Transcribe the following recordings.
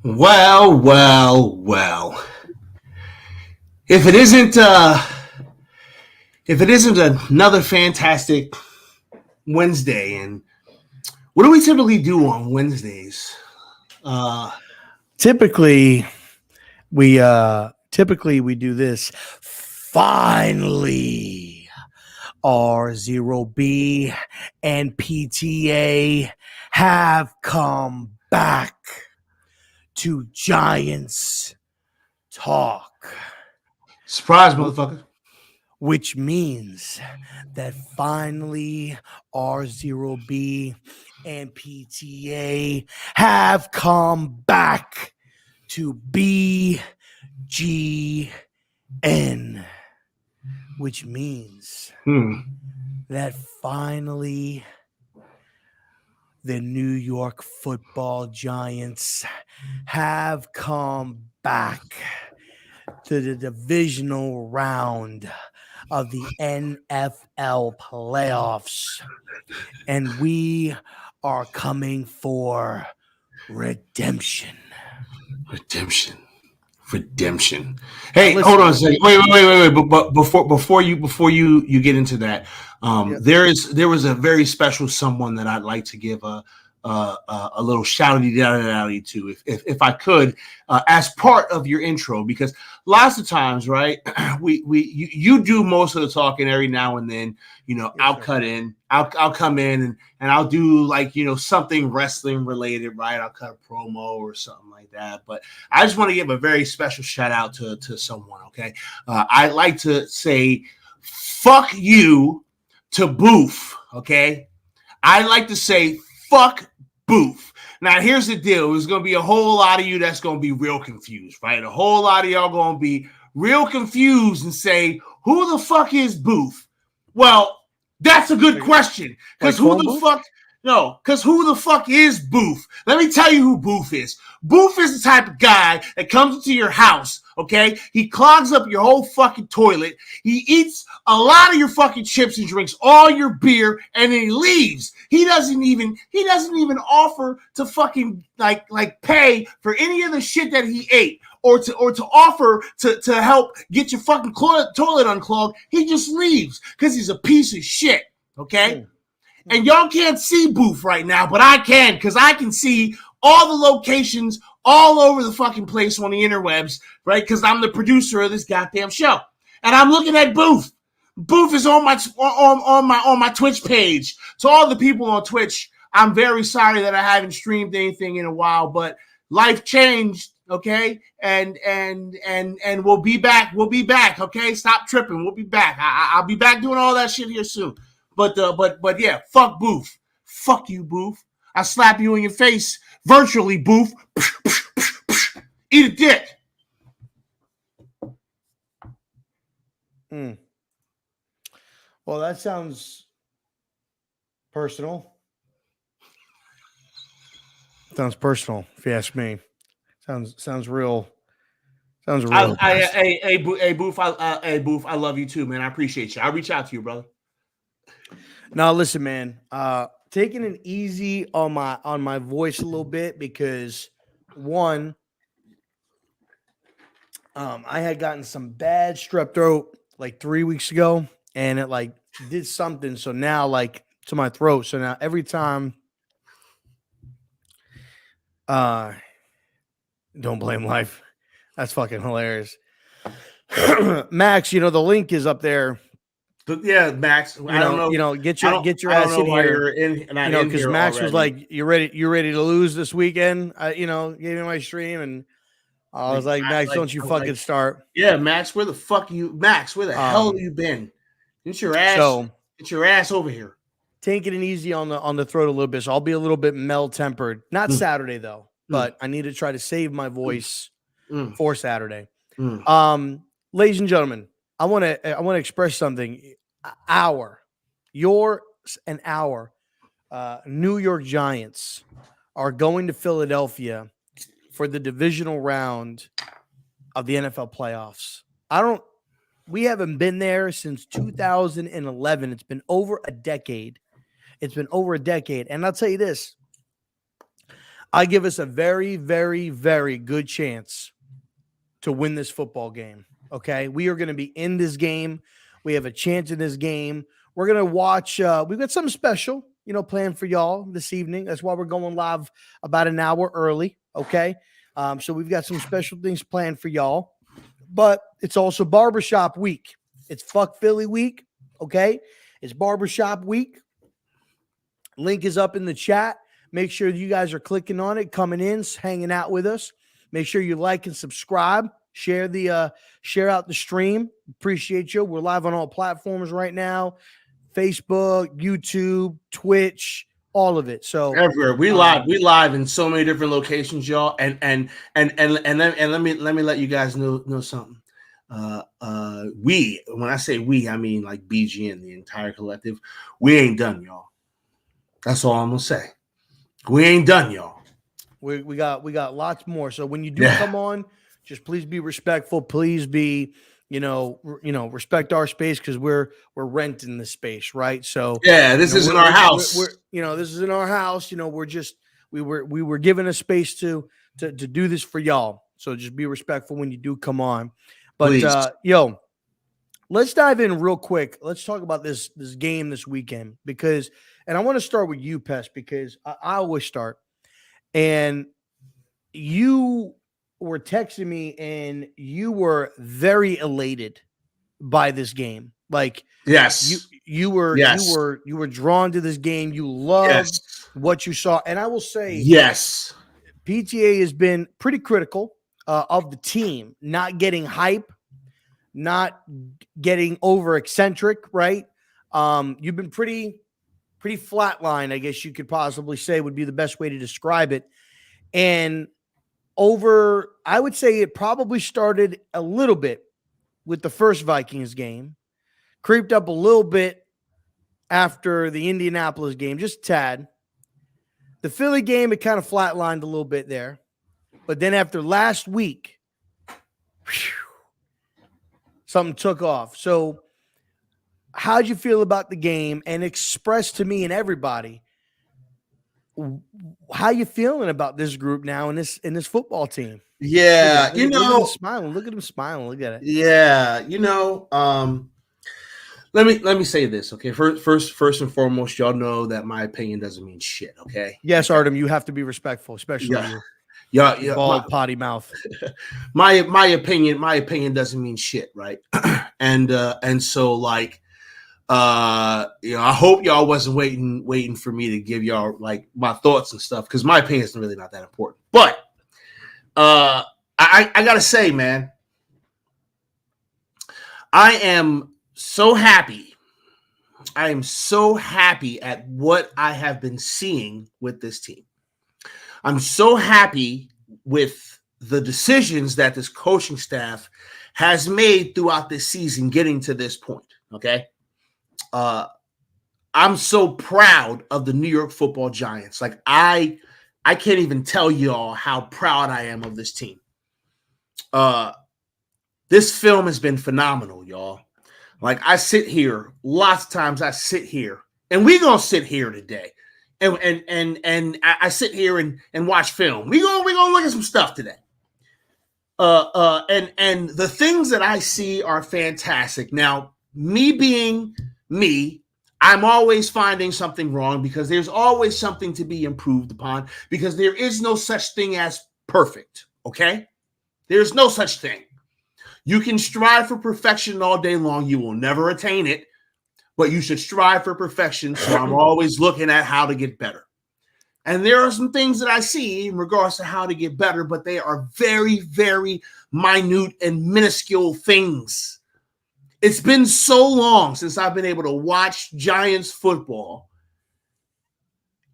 Well, well, well. If it isn't, if it isn't another fantastic Wednesday, and what do we typically do on Wednesdays? Uh, Typically, we do this. Finally, RZeroB and PTA have come back to Giants talk, Surprise, motherfucker. which means that finally RZeroB and PTA have come back to BGN, which means that finally the New York Football Giants have come back to the divisional round of the NFL playoffs. And we are coming for redemption. Redemption. Hey, Now, hold listen, on a second. Wait. But before you get into that, there was a very special someone that I'd like to give a little shouty to, if I could, as part of your intro, because lots of times, right, you do most of the talking. Every now and then, I'll cut in, I'll come in and I'll do, like, something wrestling related, right? I'll cut a promo or something like that. But I just want to give a very special shout out to someone. Okay, I'd like to say fuck you to Boof. Okay, I like to say fuck Boof. Now, here's the deal. There's going to be a whole lot of you that's going to be real confused, right? A whole lot of y'all going to be real confused and say, who the fuck is Boof? Well, that's a good question. Because who the fuck is Boof? Let me tell you who Boof is. Boof is the type of guy that comes into your house, okay? He clogs up your whole fucking toilet. He eats a lot of your fucking chips and drinks all your beer, and then he leaves. He doesn't even offer to fucking like pay for any of the shit that he ate, or to offer to help get your fucking toilet unclogged. He just leaves because he's a piece of shit, okay? And y'all can't see Boof right now, but I can, because I can see all the locations all over the fucking place on the interwebs, right? Because I'm the producer of this goddamn show, and I'm looking at Boof. Boof is on my Twitch page. To all the people on Twitch, I'm very sorry that I haven't streamed anything in a while, but life changed, okay? And we'll be back. We'll be back, okay? Stop tripping. We'll be back. I'll be back doing all that shit here soon. But yeah, fuck Boof. Fuck you, Boof. I slap you in your face virtually, Boof. Eat a dick. Well, that sounds personal. Sounds personal, if you ask me. Sounds real. Sounds real. Hey, Boof. Boof. I love you too, man. I appreciate you. I'll reach out to you, brother. Now, listen, man. Taking it easy on my voice a little bit, because one, I had gotten some bad strep throat like 3 weeks ago, and it like did something. So now, like, to my throat. So now every time, don't blame life. That's fucking hilarious. Max, the link is up there. Yeah, Max. I don't know. Get your ass in here. Because Max already was like, "You ready to lose this weekend?" Gave me my stream, and I was like, "Max, don't you fucking start." Yeah, Max, where the fuck Max, where the hell have you been? Get your ass over here. Taking it easy on the throat a little bit, so I'll be a little bit tempered. Not Saturday though, but I need to try to save my voice for Saturday. Ladies and gentlemen, I want to express something. Your New York Giants are going to Philadelphia for the divisional round of the NFL playoffs. We haven't been there since 2011. It's been over a decade. And I'll tell you this. I give us a very, very, very good chance to win this football game. Okay. We are going to be in this game. We have a chance in this game. We're going to watch. We've got something special, planned for y'all this evening. That's why we're going live about an hour early. Okay. So we've got some special things planned for y'all, but it's also barbershop week. It's Fuck Philly week. Okay. It's barbershop week. Link is up in the chat. Make sure you guys are clicking on it, coming in, hanging out with us. Make sure you like and subscribe. Share out the stream. Appreciate you. We're live on all platforms right now: Facebook, YouTube, Twitch, all of it. So everywhere we live in so many different locations, y'all. And let me let you guys know something. When I say we, I mean like BGN, the entire collective. We ain't done, y'all. That's all I'm gonna say. We ain't done, y'all. We got lots more. So when you do come on, just please be respectful. Please be, respect our space, because we're renting the space, right? So this isn't our house. This is in our house. We were given a space to do this for y'all. So just be respectful when you do come on. But let's dive in real quick. Let's talk about this game this weekend, and I want to start with you, Pest, because I always start. And you were texting me, and you were very elated by this game. Like, yes, you were drawn to this game. You loved what you saw, and I will say, yes, PTA has been pretty critical of the team not getting hype, not getting over eccentric, right? You've been pretty flatline, I guess you could possibly say, would be the best way to describe it. And I would say it probably started a little bit with the first Vikings game, creeped up a little bit after the Indianapolis game, just a tad. The Philly game, it kind of flatlined a little bit there. But then after last week, something took off. So how'd you feel about the game? And express to me and everybody how you feeling about this group now in this football team. Yeah, look at him smiling. Look at him smiling. Look at it. Yeah, let me say this, okay? First and foremost, y'all know that my opinion doesn't mean shit, okay? Yes, Artem, you have to be respectful, especially you. Yeah, bald potty mouth. My opinion doesn't mean shit, right? and so like, I hope y'all wasn't waiting for me to give y'all like my thoughts and stuff, because my opinion is really not that important. But I gotta say, man, I am so happy. I am so happy at what I have been seeing with this team. I'm so happy with the decisions that this coaching staff has made throughout this season, getting to this point. Okay. I'm so proud of the New York Football Giants. Like I can't even tell y'all how proud I am of this team. This film has been phenomenal, y'all. Like I sit here, lots of times I sit here, and we gonna sit here today. And I sit here and watch film. We gonna look at some stuff today. And the things that I see are fantastic. Now, me being me, I'm always finding something wrong, because there's always something to be improved upon, because there is no such thing as perfect. Okay, there's no such thing. You can strive for perfection all day long. You will never attain it. But you should strive for perfection. So I'm always looking at how to get better. And there are some things that I see in regards to how to get better, but they are very, very minute and minuscule things. It's been so long since I've been able to watch Giants football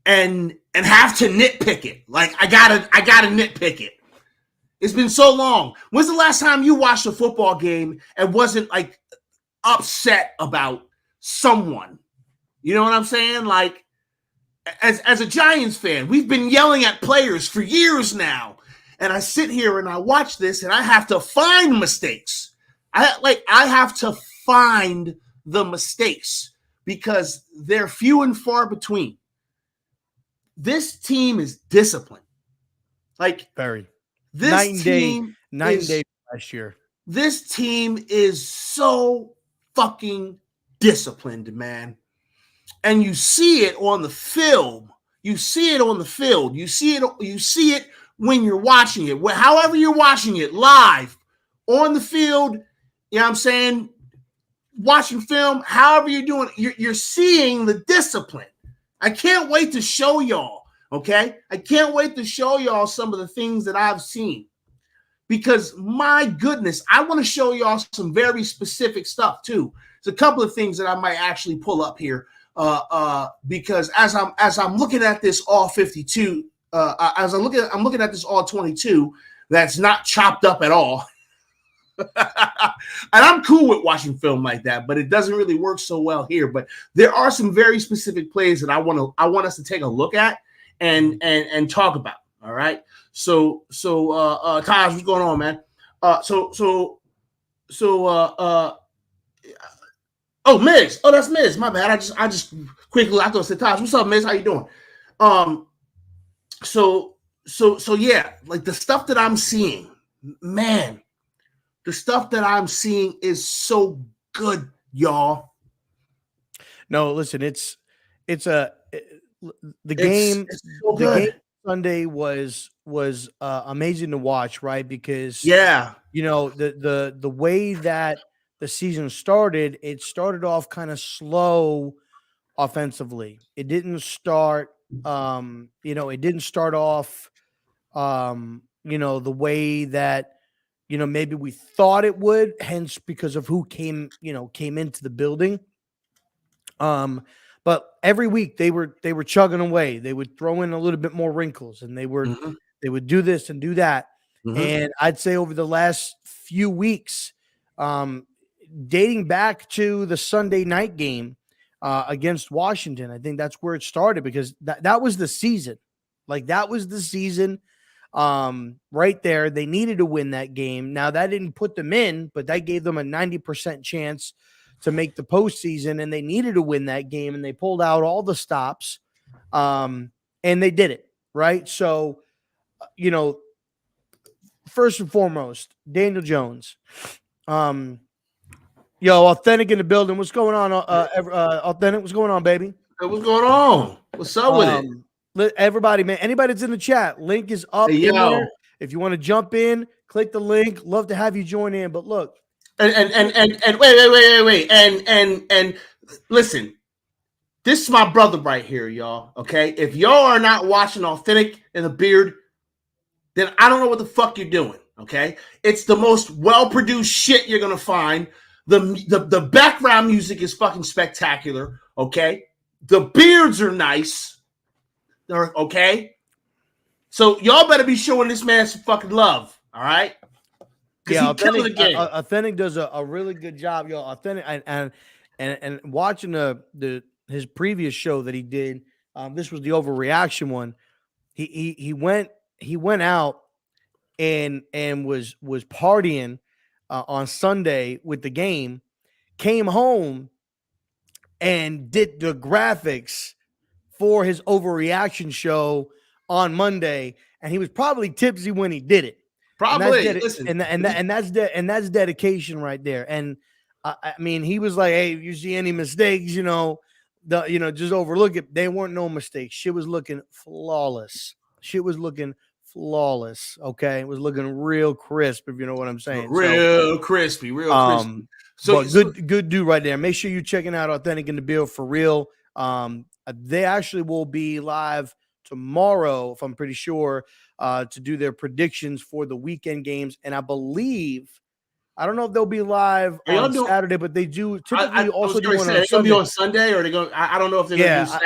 and have to nitpick it. Like I gotta nitpick it. It's been so long. When's the last time you watched a football game and wasn't like upset about someone? You know what I'm saying? Like, as a Giants fan, we've been yelling at players for years now, and I sit here and I watch this, and I have to find mistakes. I have to find the mistakes, because they're few and far between. This team is disciplined. Like very this night and team day last year. This team is so fucking disciplined, man. And you see it on the film. You see it on the field. You see it when you're watching it. However you're watching it, live, on the field, you know what I'm saying? Watching film, however you're doing it, you're seeing the discipline. I can't wait to show y'all, okay? I can't wait to show y'all some of the things that I've seen. Because my goodness, I want to show y'all some very specific stuff too. There's a couple of things that I might actually pull up here. Because as I'm looking at this all 52, I'm looking at this all 22, that's not chopped up at all. And I'm cool with watching film like that, but it doesn't really work so well here. But there are some very specific plays that I want us to take a look at and talk about. All right. So Taj, what's going on, man? Oh, Miz. Oh, that's Miz. My bad. I just quickly, I thought, said, Taj, what's up, Miz? How you doing? So yeah, like the stuff that I'm seeing, man, the stuff that I'm seeing is so good, y'all. No, listen, the game Sunday was amazing to watch, right? Because the way that the season started, it started off kind of slow offensively. It didn't start off the way that maybe we thought it would, hence because of who came into the building. But every week they were chugging away. They would throw in a little bit more wrinkles, and they would do this and do that. And I'd say over the last few weeks, dating back to the Sunday night game against Washington, I think that's where it started, because that was the season. Like, that was the season right there. They needed to win that game. Now, that didn't put them in, but that gave them a 90% chance to make the postseason, and they needed to win that game, and they pulled out all the stops, and they did it, right? So, first and foremost, Daniel Jones. Authentic in the building. What's going on, Authentic? What's going on, baby? Hey, what's going on? What's up with it? Everybody, man, anybody that's in the chat, link is up in there. If you want to jump in, click the link. Love to have you join in. But look, and wait, and listen, this is my brother right here, y'all. Okay, if y'all are not watching Authentic in the Beard, then I don't know what the fuck you're doing. Okay, it's the most well-produced shit you're gonna find. The background music is fucking spectacular. Okay, the beards are nice. Okay, so y'all better be showing this man some fucking love. All right. Yeah, Authentic does a really good job, y'all. Authentic and watching his previous show that he did. This was the overreaction one. He went out and was partying on Sunday with the game. Came home and did the graphics for his overreaction show on Monday, and he was probably tipsy when he did it. Probably, and that's dedication right there. And I mean, he was like, "Hey, if you see any mistakes, just overlook it." They weren't no mistakes. Shit was looking flawless. Okay, it was looking real crisp, if you know what I'm saying. Real crispy. So good dude right there. Make sure you're checking out Authentic in the Build for real. They actually will be live tomorrow, if I'm pretty sure, to do their predictions for the weekend games. And I believe, I don't know if they'll be live on Saturday, but they do typically also do one on Sunday. They're going to be on Sunday, or I don't know if they're going to do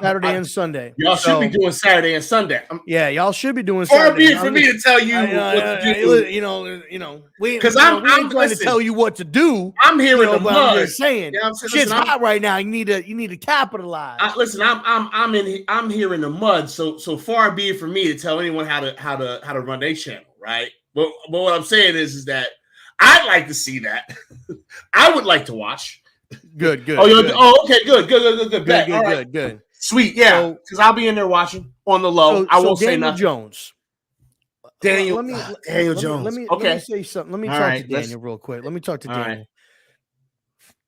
Saturday and Sunday. Y'all should be doing Saturday and Sunday. Y'all should be doing Saturday. Far be it for me to tell you what to do. Because I'm trying to tell you what to do. I'm hearing the mud. I'm just saying, shit's hot right now. You need to capitalize. I'm hearing the mud. So far be it for me to tell anyone how to run their channel, right? But what I'm saying is that I'd like to see that. I would like to watch. Good. Oh, okay, good. Good. Sweet, yeah, because I'll be in there watching on the low. I won't say nothing. Jones. Daniel Jones. Okay. Let me say something. Let me talk to Daniel real quick. Let me talk to Daniel. Right.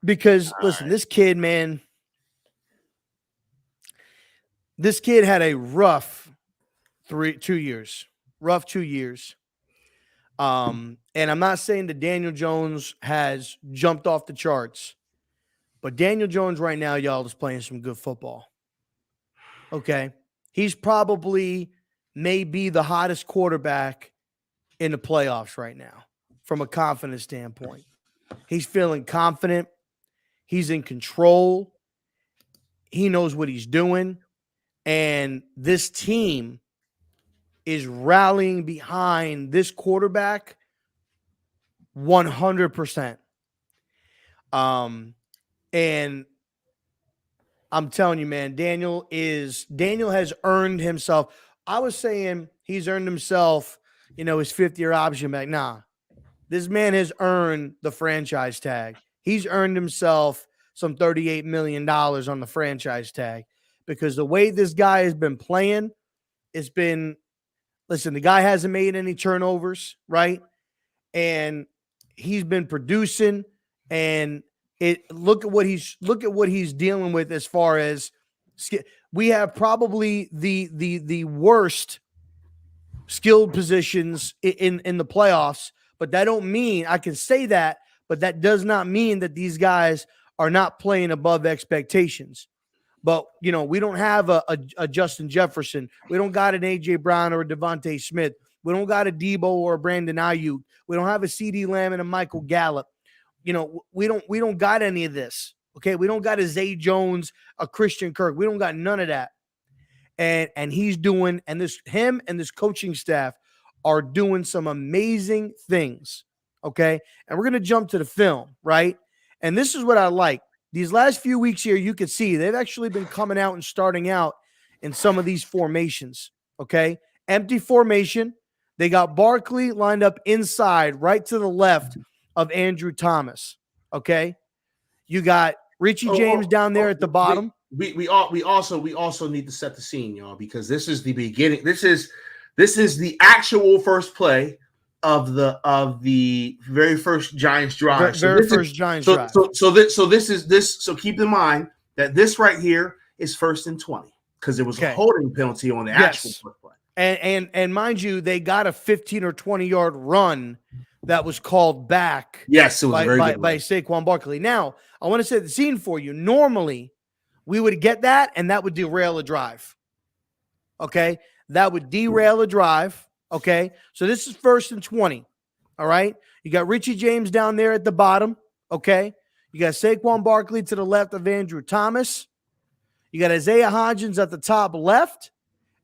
Because listen, this kid, man, this kid had a rough 2 years. Rough 2 years. And I'm not saying that Daniel Jones has jumped off the charts, but Daniel Jones right now, y'all, is playing some good football. Okay. He's probably maybe the hottest quarterback in the playoffs right now from a confidence standpoint. He's feeling confident. He's in control. He knows what he's doing. And this team is rallying behind this quarterback 100%. And I'm telling you, man, Daniel has earned himself. I was saying he's earned himself, his 5th-year option back. Nah, this man has earned the franchise tag. He's earned himself some $38 million on the franchise tag because the way this guy has been playing, listen, the guy hasn't made any turnovers, right? And he's been producing, and look at what he's dealing with as far as we have probably the worst skilled positions in the playoffs, but that don't mean I can say that, but that does not mean that these guys are not playing above expectations. But, we don't have a Justin Jefferson. We don't got an A.J. Brown or a Devontae Smith. We don't got a Debo or a Brandon Ayuk. We don't have a C.D. Lamb and a Michael Gallup. We don't got any of this. Okay, we don't got a Zay Jones, a Christian Kirk. We don't got none of that. And he's doing, and him and this coaching staff are doing some amazing things. Okay, and we're gonna jump to the film, right? And this is what I like. These last few weeks here, you can see they've actually been coming out and starting out in some of these formations. Okay, empty formation. They got Barkley lined up inside, right to the left of Andrew Thomas. Okay, you got Richie James down there at the bottom. We also need to set the scene, y'all, because this is the beginning. This is the actual first play of the very first Giants drive. So keep in mind that this right here is 1st and 20 because there was a holding penalty on the actual first play. And mind you, they got a 15 or 20-yard run that was called back. Yes, it was by Saquon Barkley. Now, I want to set the scene for you. Normally, we would get that, and that would derail a drive. Okay? That would derail a drive. Okay? So this is 1st and 20. All right? You got Richie James down there at the bottom. Okay? You got Saquon Barkley to the left of Andrew Thomas. You got Isaiah Hodgins at the top left.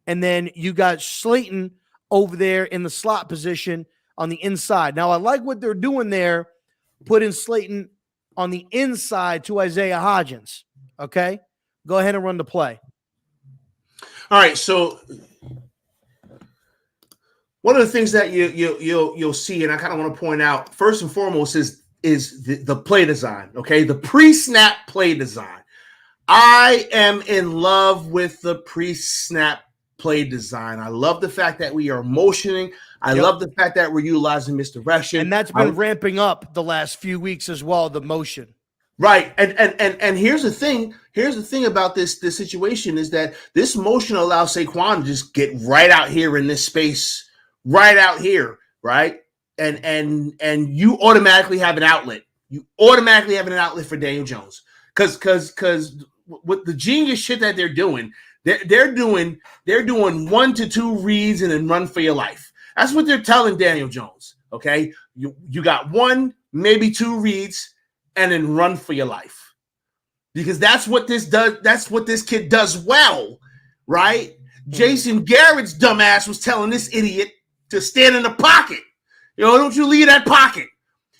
And then you got Slayton over there in the slot position on the inside. Now, I like what they're doing there, putting Slayton on the inside to Isaiah Hodgins. Okay? Go ahead and run the play. All right, so one of the things that you'll see, and I kind of want to point out, first and foremost, is the play design, okay? The pre-snap play design. I am in love with the pre-snap play design. I love the fact that we are motioning. I love the fact that we're utilizing misdirection. And that's been ramping up the last few weeks as well, the motion. Right. And here's the thing. Here's the thing about this situation is that this motion allows Saquon to just get right out here in this space, right out here, right? And you automatically have an outlet. You automatically have an outlet for Daniel Jones. Because with the genius shit that they're doing 1 to 2 reads and then run for your life. That's what they're telling Daniel Jones. Okay. You got 1, maybe 2 reads and then run for your life. Because that's what this does. That's what this kid does well, right? Mm-hmm. Jason Garrett's dumbass was telling this idiot to stand in the pocket. Don't you leave that pocket.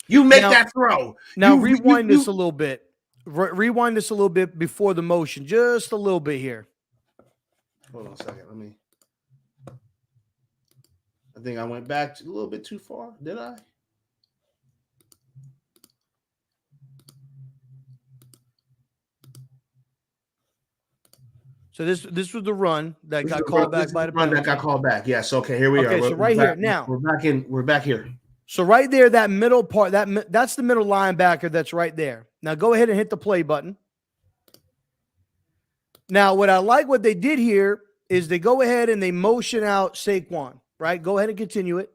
You make that throw. Now rewind this a little bit. Rewind this a little bit before the motion. Just a little bit here. Hold on a second. I think I went back a little bit too far. Did I? So this was the run that got called back by the penalty. That got called back. Yes. Okay. Here we are. Okay. So right here now we're back here. So right there, that middle part, that's the middle linebacker that's right there. Now go ahead and hit the play button. Now, what I like what they did here is they go ahead and they motion out Saquon, right? Go ahead and continue it.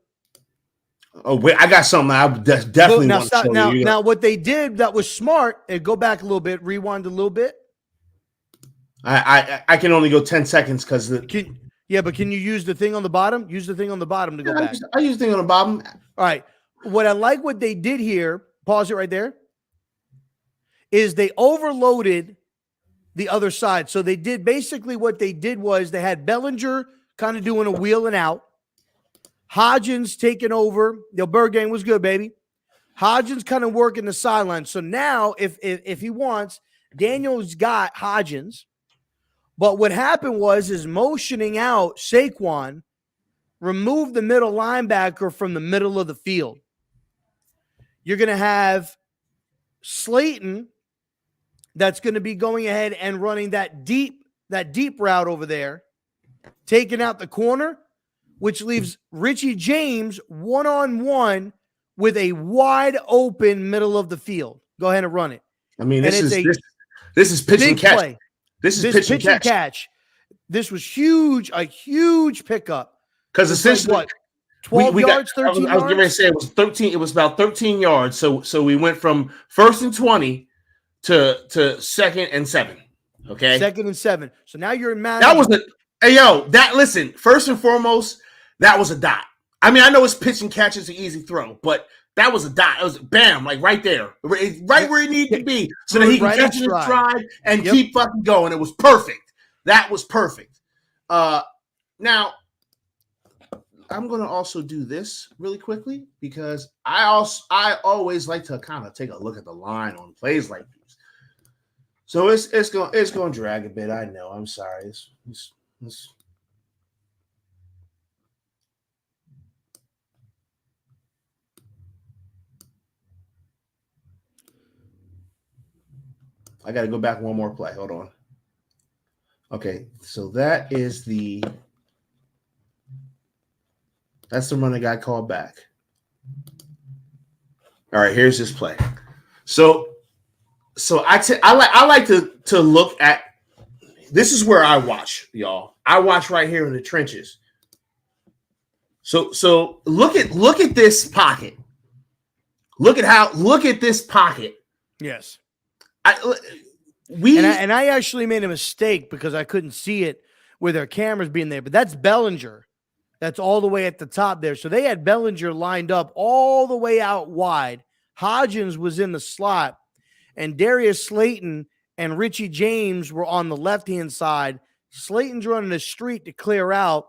Oh, wait, I got something I definitely want to show you. Now, what they did that was smart, and go back a little bit, rewind a little bit. I can only go 10 seconds because but can you use the thing on the bottom? Use the thing on the bottom to go back. I use the thing on the bottom. All right. What I like what they did here, pause it right there, is they overloaded the other side. So they did basically what they did was they had Bellinger kind of doing a wheel and out. Hodgins taking over. The Bergang was good, baby. Hodgins kind of working the sideline. So now if he wants, Daniel's got Hodgins. But what happened was motioning out Saquon, remove the middle linebacker from the middle of the field. You're going to have Slayton that's going to be going ahead and running that deep route over there, taking out the corner, which leaves Richie James one-on-one with a wide open middle of the field. Go ahead and run it. I mean, this is pitch and catch. Play. This is pitch and catch. This was huge, a huge pickup. Because essentially, like, what, 12 yards, 13 yards? I was going to say it was 13. It was about 13 yards. So we went from 1st and 20 to 2nd and 7. Okay, 2nd and 7. So now you're in man. That was listen. First and foremost, that was a dot. I mean, I know it's pitch and catch, it's an easy throw, but that was a dot. It was bam, like right there, right where it needed to be, so that he can catch it in stride and keep fucking going. It was perfect. That was perfect. Now, I'm going to also do this really quickly because I always like to kind of take a look at the line on plays like these. So it's going to drag a bit. I know. I'm sorry. I got to go back one more play. Hold on. Okay, so that's the run that got called back. All right, here's this play. So I like to look at, this is where I watch, y'all. I watch right here in the trenches. So look at this pocket. Look at this pocket. Yes. I actually made a mistake because I couldn't see it with their cameras being there, but that's Bellinger. That's all the way at the top there. So they had Bellinger lined up all the way out wide. Hodgins was in the slot, and Darius Slayton and Richie James were on the left-hand side. Slayton's running a street to clear out.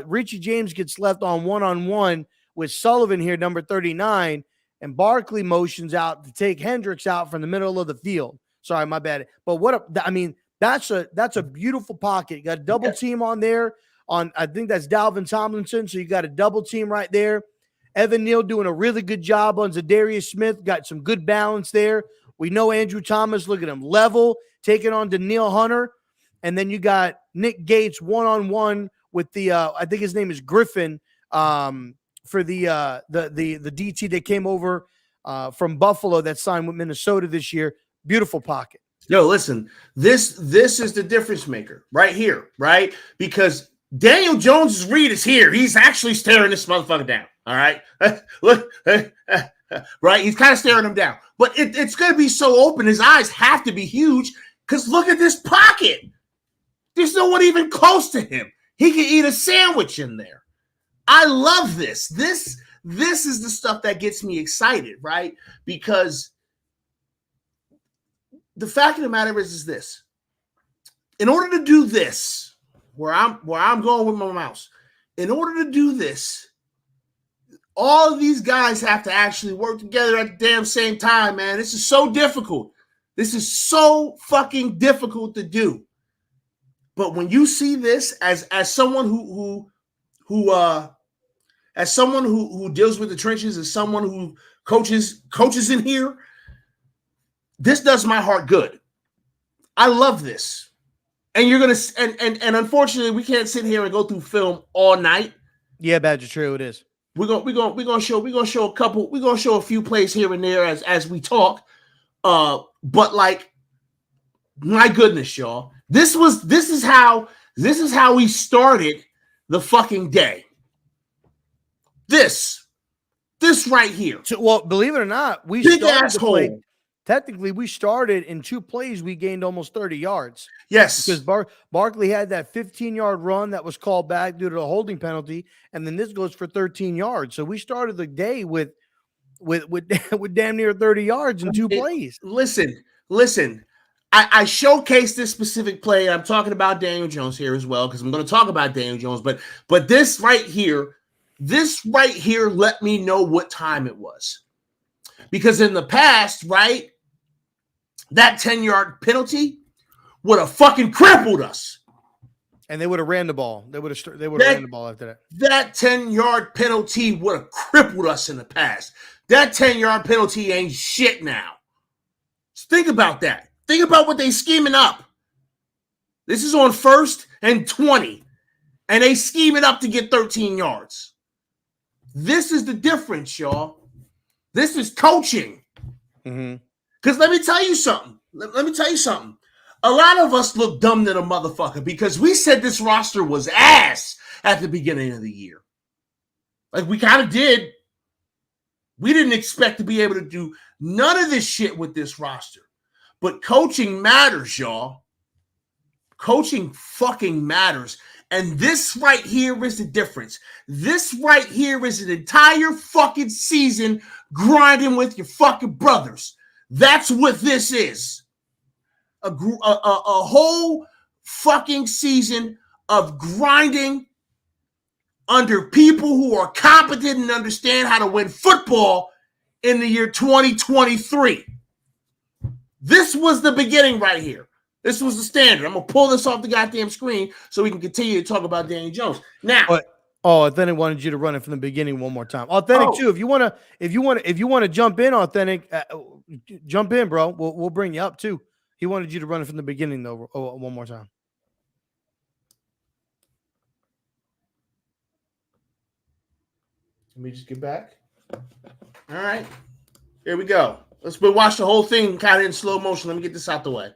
Richie James gets left on one-on-one with Sullivan here, number 39, and Barkley motions out to take Hendricks out from the middle of the field. Sorry, my bad. But that's a beautiful pocket. You got a double team on there. I think that's Dalvin Tomlinson. So you got a double team right there. Evan Neal doing a really good job on Zadarius Smith. Got some good balance there. We know Andrew Thomas, look at him, level, taking on Danielle Hunter. And then you got Nick Gates one-on-one with the I think his name is Griffin, for the DT that came over from Buffalo that signed with Minnesota this year. Beautiful pocket. Yo, listen, this is the difference maker right here, right? Because Daniel Jones' read is here. He's actually staring this motherfucker down. All right. Look, right? He's kind of staring him down. But it's going to be so open. His eyes have to be huge because look at this pocket. There's no one even close to him. He can eat a sandwich in there. I love this. This is the stuff that gets me excited, right? Because the fact of the matter is this. In order to do this, where I'm going with my mouse, in order to do this, all of these guys have to actually work together at the damn same time, man. This is so difficult. This is so fucking difficult to do. But when you see this as someone who deals with the trenches, as someone who coaches in here, this does my heart good. I love this. And you're gonna and unfortunately we can't sit here and go through film all night. Yeah, Badger, true, it is. We're gonna show a couple. We're gonna show a few plays here and there as we talk. But like, my goodness, y'all, this is how we started the fucking day. This right here. So, well, believe it or not, we big started asshole. Play. Technically, we started in 2 plays. We gained almost 30 yards. Yes, because Barkley had that 15-yard run that was called back due to a holding penalty, and then this goes for 13 yards. So we started the day with damn near 30 yards in 2 plays. Listen. I showcased this specific play. I'm talking about Daniel Jones here as well because I'm going to talk about Daniel Jones. But this right here let me know what time it was. Because in the past, right, that 10-yard penalty would have fucking crippled us. And they would have ran the ball. They would have ran the ball after that. That 10-yard penalty would have crippled us in the past. That 10-yard penalty ain't shit now. Just think about that. Think about what they scheming up. This is on 1st and 20. And they scheming up to get 13 yards. This is the difference, y'all. This is coaching. Because let me tell you something. Let me tell you something. A lot of us look dumb than a motherfucker because we said this roster was ass at the beginning of the year. Like we kind of did. We didn't expect to be able to do none of this shit with this roster. But coaching matters, y'all. Coaching fucking matters. And this right here is the difference. This right here is an entire fucking season grinding with your fucking brothers. That's what this is. A whole fucking season of grinding under people who are competent and understand how to win football in the year 2023. This was the beginning right here. This was the standard. I'm gonna pull this off the goddamn screen so we can continue to talk about Daniel Jones. Now, Authentic wanted you to run it from the beginning one more time. Authentic too. If you want to jump in, Authentic, jump in, bro. We'll bring you up too. He wanted you to run it from the beginning though, one more time. Let me just get back. All right, here we go. Let's watch the whole thing kind of in slow motion. Let me get this out the way.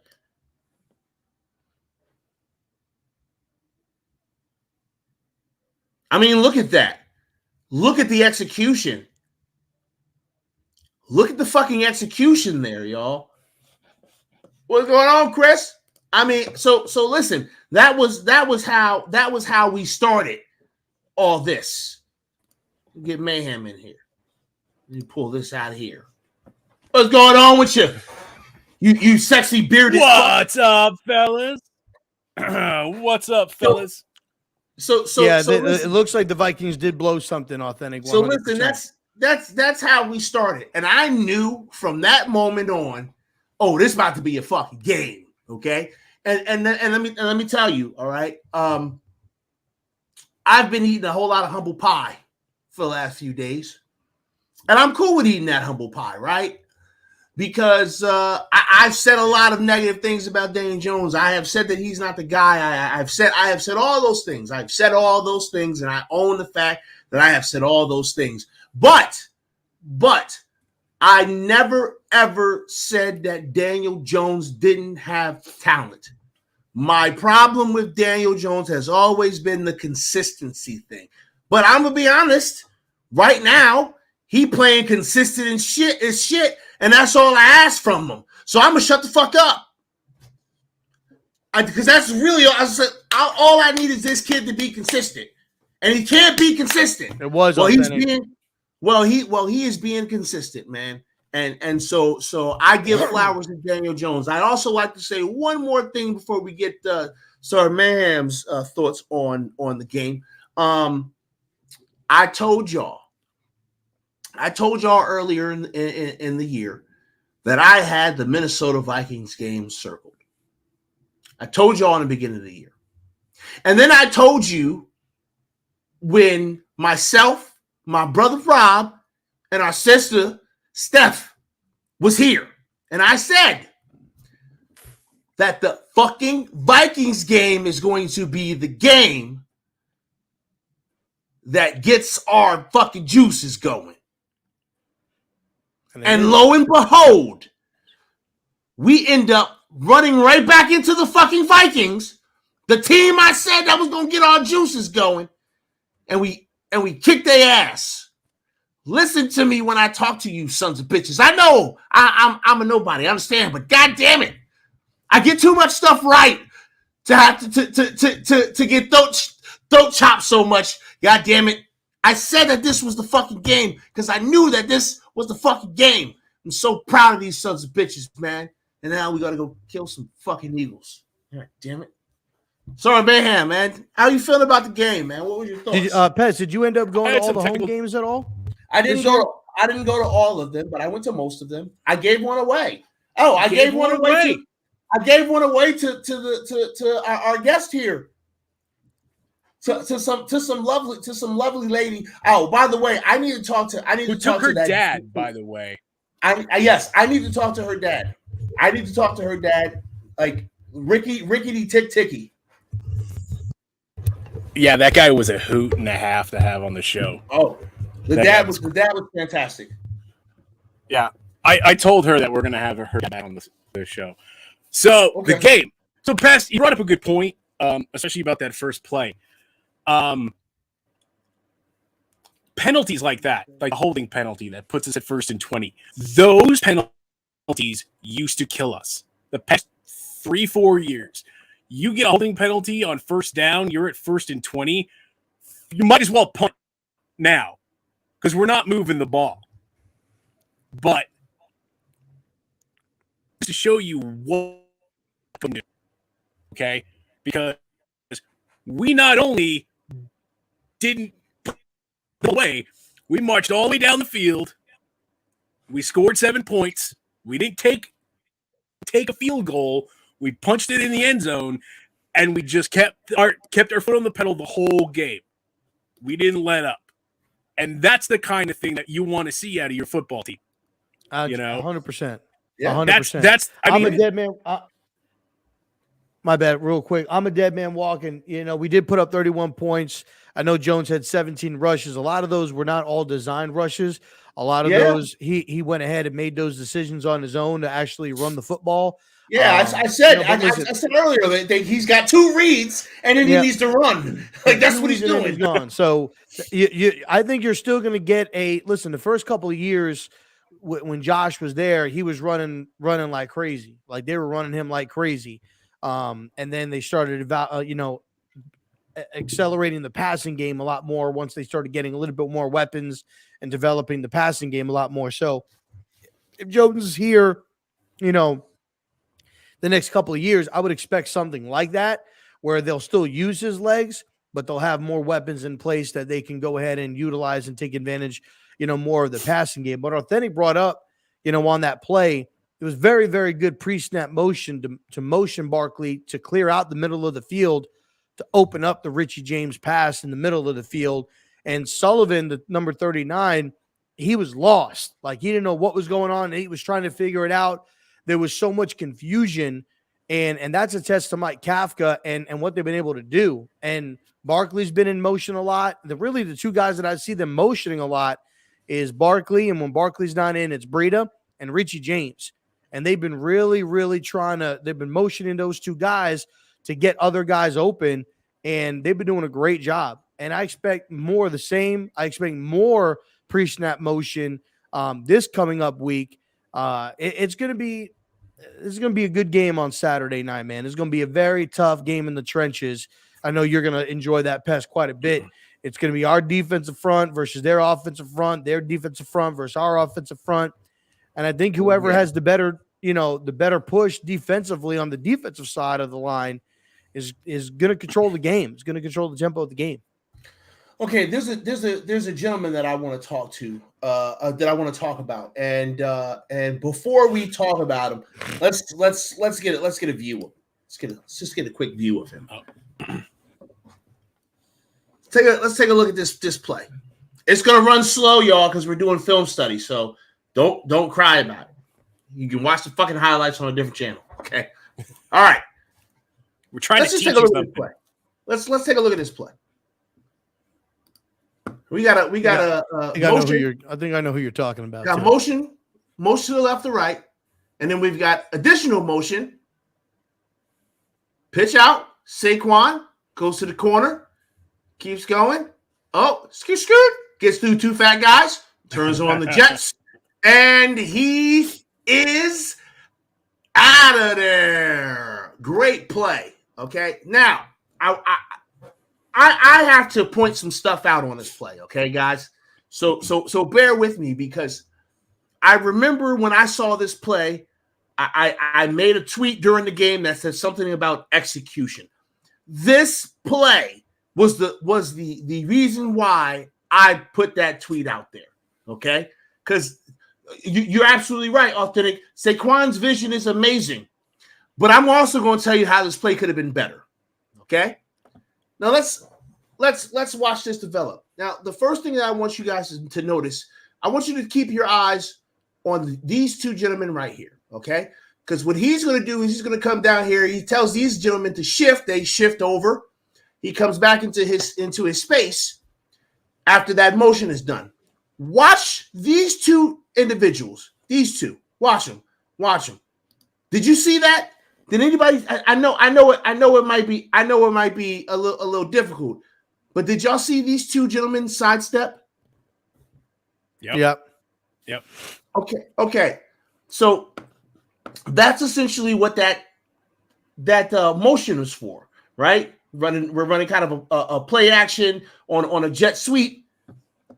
I mean, look at that. Look at the execution. Look at the fucking execution there, y'all. What's going on, Chris? I mean, so listen, that was how we started all this. Get Mayhem in here. Let me pull this out of here. What's going on with you? You sexy bearded. What's up, fellas? What's up, fellas? So it looks like the Vikings did blow something. Authentic. 100%. So listen, that's how we started, and I knew from that moment on, oh, this is about to be a fucking game, okay? And let me tell you, all right. I've been eating a whole lot of humble pie for the last few days, and I'm cool with eating that humble pie, right? Because I've said a lot of negative things about Daniel Jones. I have said that he's not the guy. I have said all those things. I've said all those things, and I own the fact that I have said all those things. But I never, ever said that Daniel Jones didn't have talent. My problem with Daniel Jones has always been the consistency thing. But I'm going to be honest, right now, he playing consistent and shit. And that's all I ask from him. So I'm going to shut the fuck up. Because that's really all I need is this kid to be consistent. And he can't be consistent. It was he is being consistent, man. And so I give flowers to Daniel Jones. I'd also like to say one more thing before we get Sir Mayhem's thoughts on the game. I told y'all earlier in the year that I had the Minnesota Vikings game circled. I told y'all in the beginning of the year. And then I told you when myself, my brother Rob, and our sister Steph was here. And I said, that the fucking Vikings game is going to be the game that gets our fucking juices going. And lo and behold, we end up running right back into the fucking Vikings, the team I said that was going to get our juices going, and we kick their ass. Listen to me when I talk to you sons of bitches. I know I'm a nobody, I understand, but god damn it, I get too much stuff right to have to get throat chopped so much. God damn it. I said that this was the fucking game because I knew that this was the fucking game. I'm so proud of these sons of bitches, man. And now we got to go kill some fucking Eagles. God damn it. Sorry, Mayhem, man. How you feeling about the game, man? What were your thoughts? Pez, did you end up going to all the home games at all? I didn't go to all of them, but I went to most of them. I gave one away. Oh, I gave one away. I gave one away to our guest here. To some lovely lady. Oh, by the way, I need to talk to her dad. By the way, I need to talk to her dad. I need to talk to her dad, like Rickety Tick Ticky. Yeah, that guy was a hoot and a half to have on the show. Oh, the dad was fantastic. Yeah, I told her that we're gonna have her back on the show. So okay. The game. So Pest, you brought up a good point, especially about that first play. Penalties like that, like a holding penalty that puts us at 1st and 20. Those penalties used to kill us. The past 3-4 years, you get a holding penalty on 1st down, you're at 1st and 20. You might as well punt now because we're not moving the ball. But to show you what we do, okay? Because we not only didn't put away, we marched all the way down the field. We scored 7 points. We didn't take a field goal. We punched it in the end zone, and we just kept our foot on the pedal the whole game. We didn't let up. And that's the kind of thing that you want to see out of your football team. 100%. Yeah, 100%. That's I'm a dead man. My bad, real quick. I'm a dead man walking. We did put up 31 points. I know Jones had 17 rushes. A lot of those were not all designed rushes. A lot of those, he went ahead and made those decisions on his own to actually run the football. Yeah, I said earlier that he's got 2 reads and then he needs to run. Like that's what he's doing. He's gone. So I think you're still going to get listen. The first couple of years when Josh was there, he was running like crazy. Like they were running him like crazy. And then they started accelerating the passing game a lot more once they started getting a little bit more weapons and developing the passing game a lot more. So if Jones is here, the next couple of years, I would expect something like that where they'll still use his legs, but they'll have more weapons in place that they can go ahead and utilize and take advantage, more of the passing game. But Authentic brought up, on that play, it was very, very good pre-snap motion to motion Barkley to clear out the middle of the field to open up the Richie James pass in the middle of the field. And Sullivan, the number 39, he was lost. Like he didn't know what was going on. He was trying to figure it out. There was so much confusion. And that's a test to Mike Kafka and what they've been able to do. And Barkley's been in motion a lot. The 2 guys that I see them motioning a lot is Barkley. And when Barkley's not in, it's Breida and Richie James. And they've been really, really they've been motioning those 2 guys to get other guys open. And they've been doing a great job. And I expect more of the same. I expect more pre-snap motion this coming up week. It's going to be a good game on Saturday night, man. It's going to be a very tough game in the trenches. I know you're going to enjoy that, Pest, quite a bit. It's going to be our defensive front versus their offensive front, their defensive front versus our offensive front. And I think whoever has the better push defensively on the defensive side of the line is going to control the game. It's going to control the tempo of the game. Okay, there's a gentleman that I want to talk to, that I want to talk about, and before we talk about him, let's get a view of him. Let's just get a quick view of him. Let's take a look at this play. It's gonna run slow, y'all, because we're doing film study. So don't cry about it. You can watch the fucking highlights on a different channel. Okay, All right. We're trying Let's to just teach take a you look at this something. play. Let's take a look at this play. We got a motion. I think I know who you're talking about. Got motion to the left to right, and then we've got additional motion. Pitch out. Saquon goes to the corner, keeps going. Oh, scoot, gets through two fat guys, turns on the Jets, and he is out of there. Great play. Okay, now I have to point some stuff out on this play. Okay, guys. So bear with me because I remember when I saw this play, I made a tweet during the game that said something about execution. This play was the reason why I put that tweet out there. Okay, because you're absolutely right, Authentic. Saquon's vision is amazing, but I'm also going to tell you how this play could have been better. Okay, now let's watch this develop. Now, the first thing that I want you guys to notice, I want you to keep your eyes on these two gentlemen right here. Okay, because what he's going to do is he's going to come down here. He tells these gentlemen to shift. They shift over. He comes back into his space after that motion is done. Watch these two individuals. These two. Watch them. Did you see that? Did anybody? I know it might be a little difficult, but did y'all see these two gentlemen sidestep? Yep. Okay. So that's essentially what that motion was for, right? We're running kind of a play action on a jet sweep,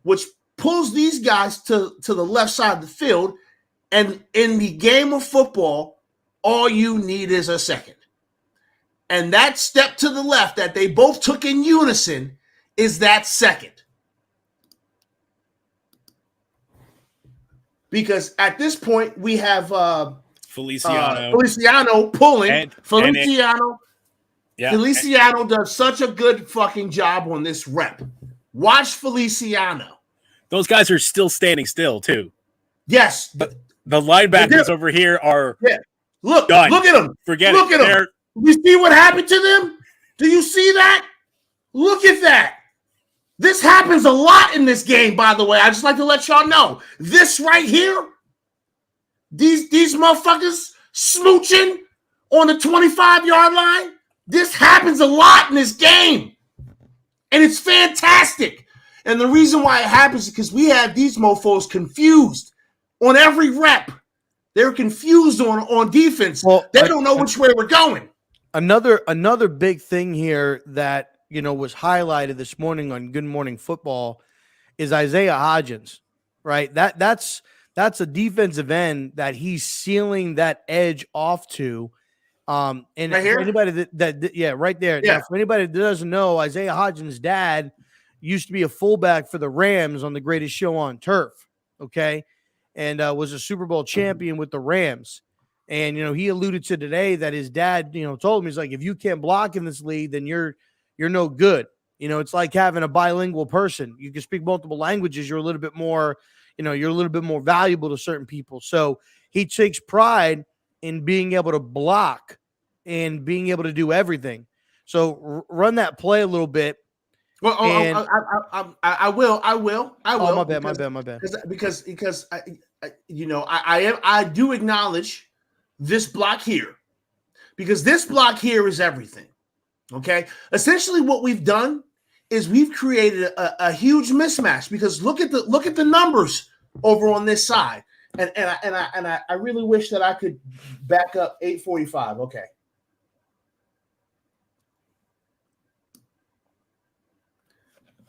which pulls these guys to the left side of the field. And in the game of football, all you need is a second. And that step to the left that they both took in unison is that second. Because at this point, we have Feliciano pulling. Feliciano does such a good fucking job on this rep. Watch Feliciano. Those guys are still standing still, too. Yes. The linebackers over here are Look done. Look at them. Forget look it. At them. You see what happened to them? Do you see that? Look at that. This happens a lot in this game, by the way. I just like to let y'all know. This right here, these motherfuckers smooching on the 25-yard line, this happens a lot in this game. And it's fantastic. And the reason why it happens is because we have these mofos confused on every rep. They're confused on defense. Well, they don't know which way we're going. Another big thing here that was highlighted this morning on Good Morning Football is Isaiah Hodgins, right? That's a defensive end that he's sealing that edge off to. And right here? For anybody right there. Yeah. Now, for anybody that doesn't know, Isaiah Hodgins' dad used to be a fullback for the Rams on the Greatest Show on Turf. Okay. And was a Super Bowl champion with the Rams. And, he alluded to today that his dad, told him, he's like, if you can't block in this league, then you're no good. It's like having a bilingual person. You can speak multiple languages. You're a little bit more, you're a little bit more valuable to certain people. So he takes pride in being able to block and being able to do everything. So run that play a little bit. Well, I will. Oh, my bad. Because I do acknowledge this block here, because this block here is everything. Okay, essentially what we've done is we've created a huge mismatch, because look at the numbers over on this side, and I really wish that I could back up 845. Okay.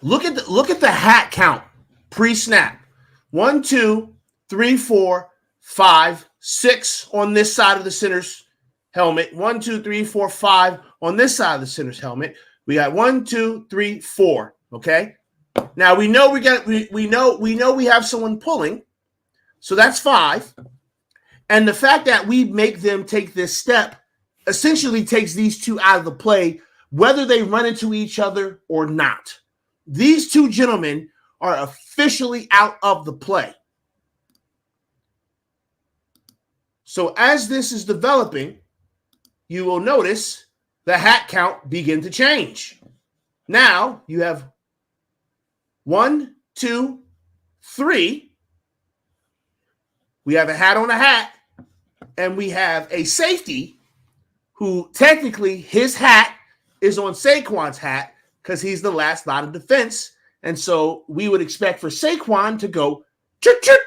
Look at the hat count pre-snap. 1, 2, 3, 4, 5, 6 on this side of the center's helmet. 1, 2, 3, 4, 5 on this side of the center's helmet. We got 1, 2, 3, 4. Okay. Now we know we have someone pulling, so that's 5. And the fact that we make them take this step essentially takes these two out of the play, whether they run into each other or not. These two gentlemen are officially out of the play. So as this is developing, you will notice the hat count begin to change. Now you have 1, 2, 3. We have a hat on a hat, and we have a safety who technically his hat is on Saquon's hat because he's the last line of defense. And so we would expect for Saquon to go, chit, chit.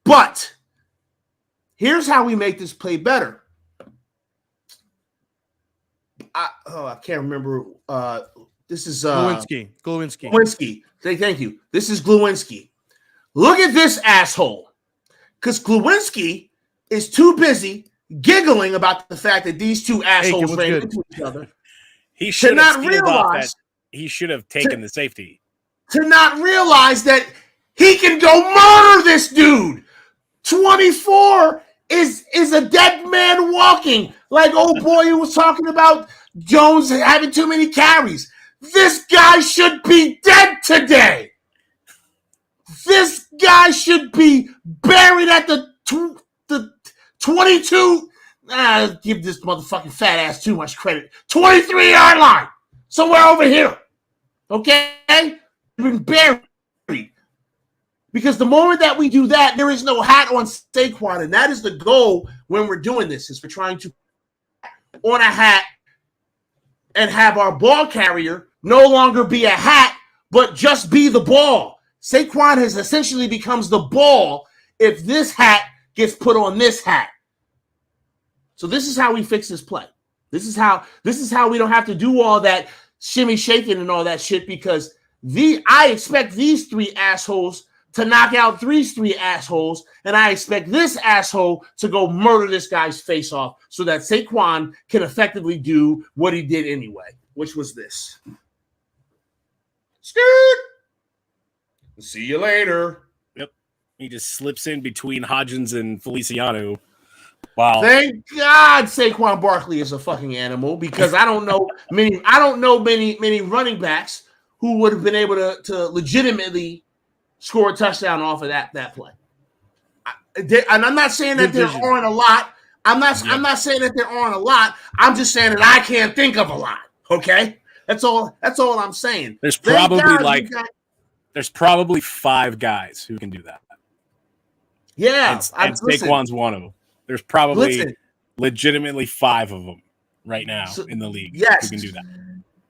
But here's how we make this play better. I can't remember. This is Glowinski. Thank you. This is Glowinski. Look at this asshole. Because Glowinski is too busy giggling about the fact that these two assholes ran into each other. He should not realize he should have taken the safety. To not realize that he can go murder this dude. 24 is a dead man walking. Like old boy who was talking about Jones having too many carries. This guy should be dead today. This guy should be buried at the 22. Give this motherfucking fat ass too much credit. 23-yard line. Somewhere over here. Okay? Been buried. Because the moment that we do that, there is no hat on Saquon. And that is the goal when we're doing this, is we're trying to on a hat and have our ball carrier no longer be a hat, but just be the ball. Saquon has essentially becomes the ball if this hat gets put on this hat. So this is how we fix this play. This is how we don't have to do all that shimmy shaking and all that shit, because I expect these three assholes to knock out these three assholes, and I expect this asshole to go murder this guy's face off so that Saquon can effectively do what he did anyway, which was this. Skirt! See you later. Yep. He just slips in between Hodgins and Feliciano. Wow. Thank God Saquon Barkley is a fucking animal, because I don't know many running backs who would have been able to legitimately score a touchdown off of that play. And I'm not saying that there aren't a lot. I'm not saying that there aren't a lot. I'm just saying that I can't think of a lot. Okay? That's all I'm saying. There's probably 5 guys who can do that. Yeah. And Saquon's one of them. There's probably legitimately 5 of them right now in the league who can do that.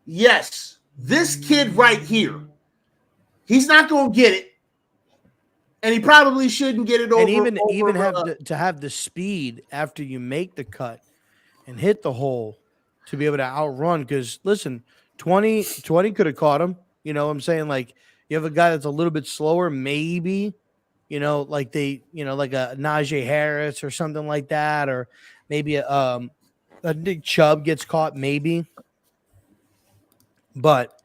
Yes. This kid right here, he's not going to get it. And he probably shouldn't get it over. And even have to have the speed after you make the cut and hit the hole to be able to outrun. Because, listen, 20 could have caught him. You know what I'm saying? Like, you have a guy that's a little bit slower, maybe, like a Najee Harris or something like that, or maybe a Nick Chubb gets caught, maybe. But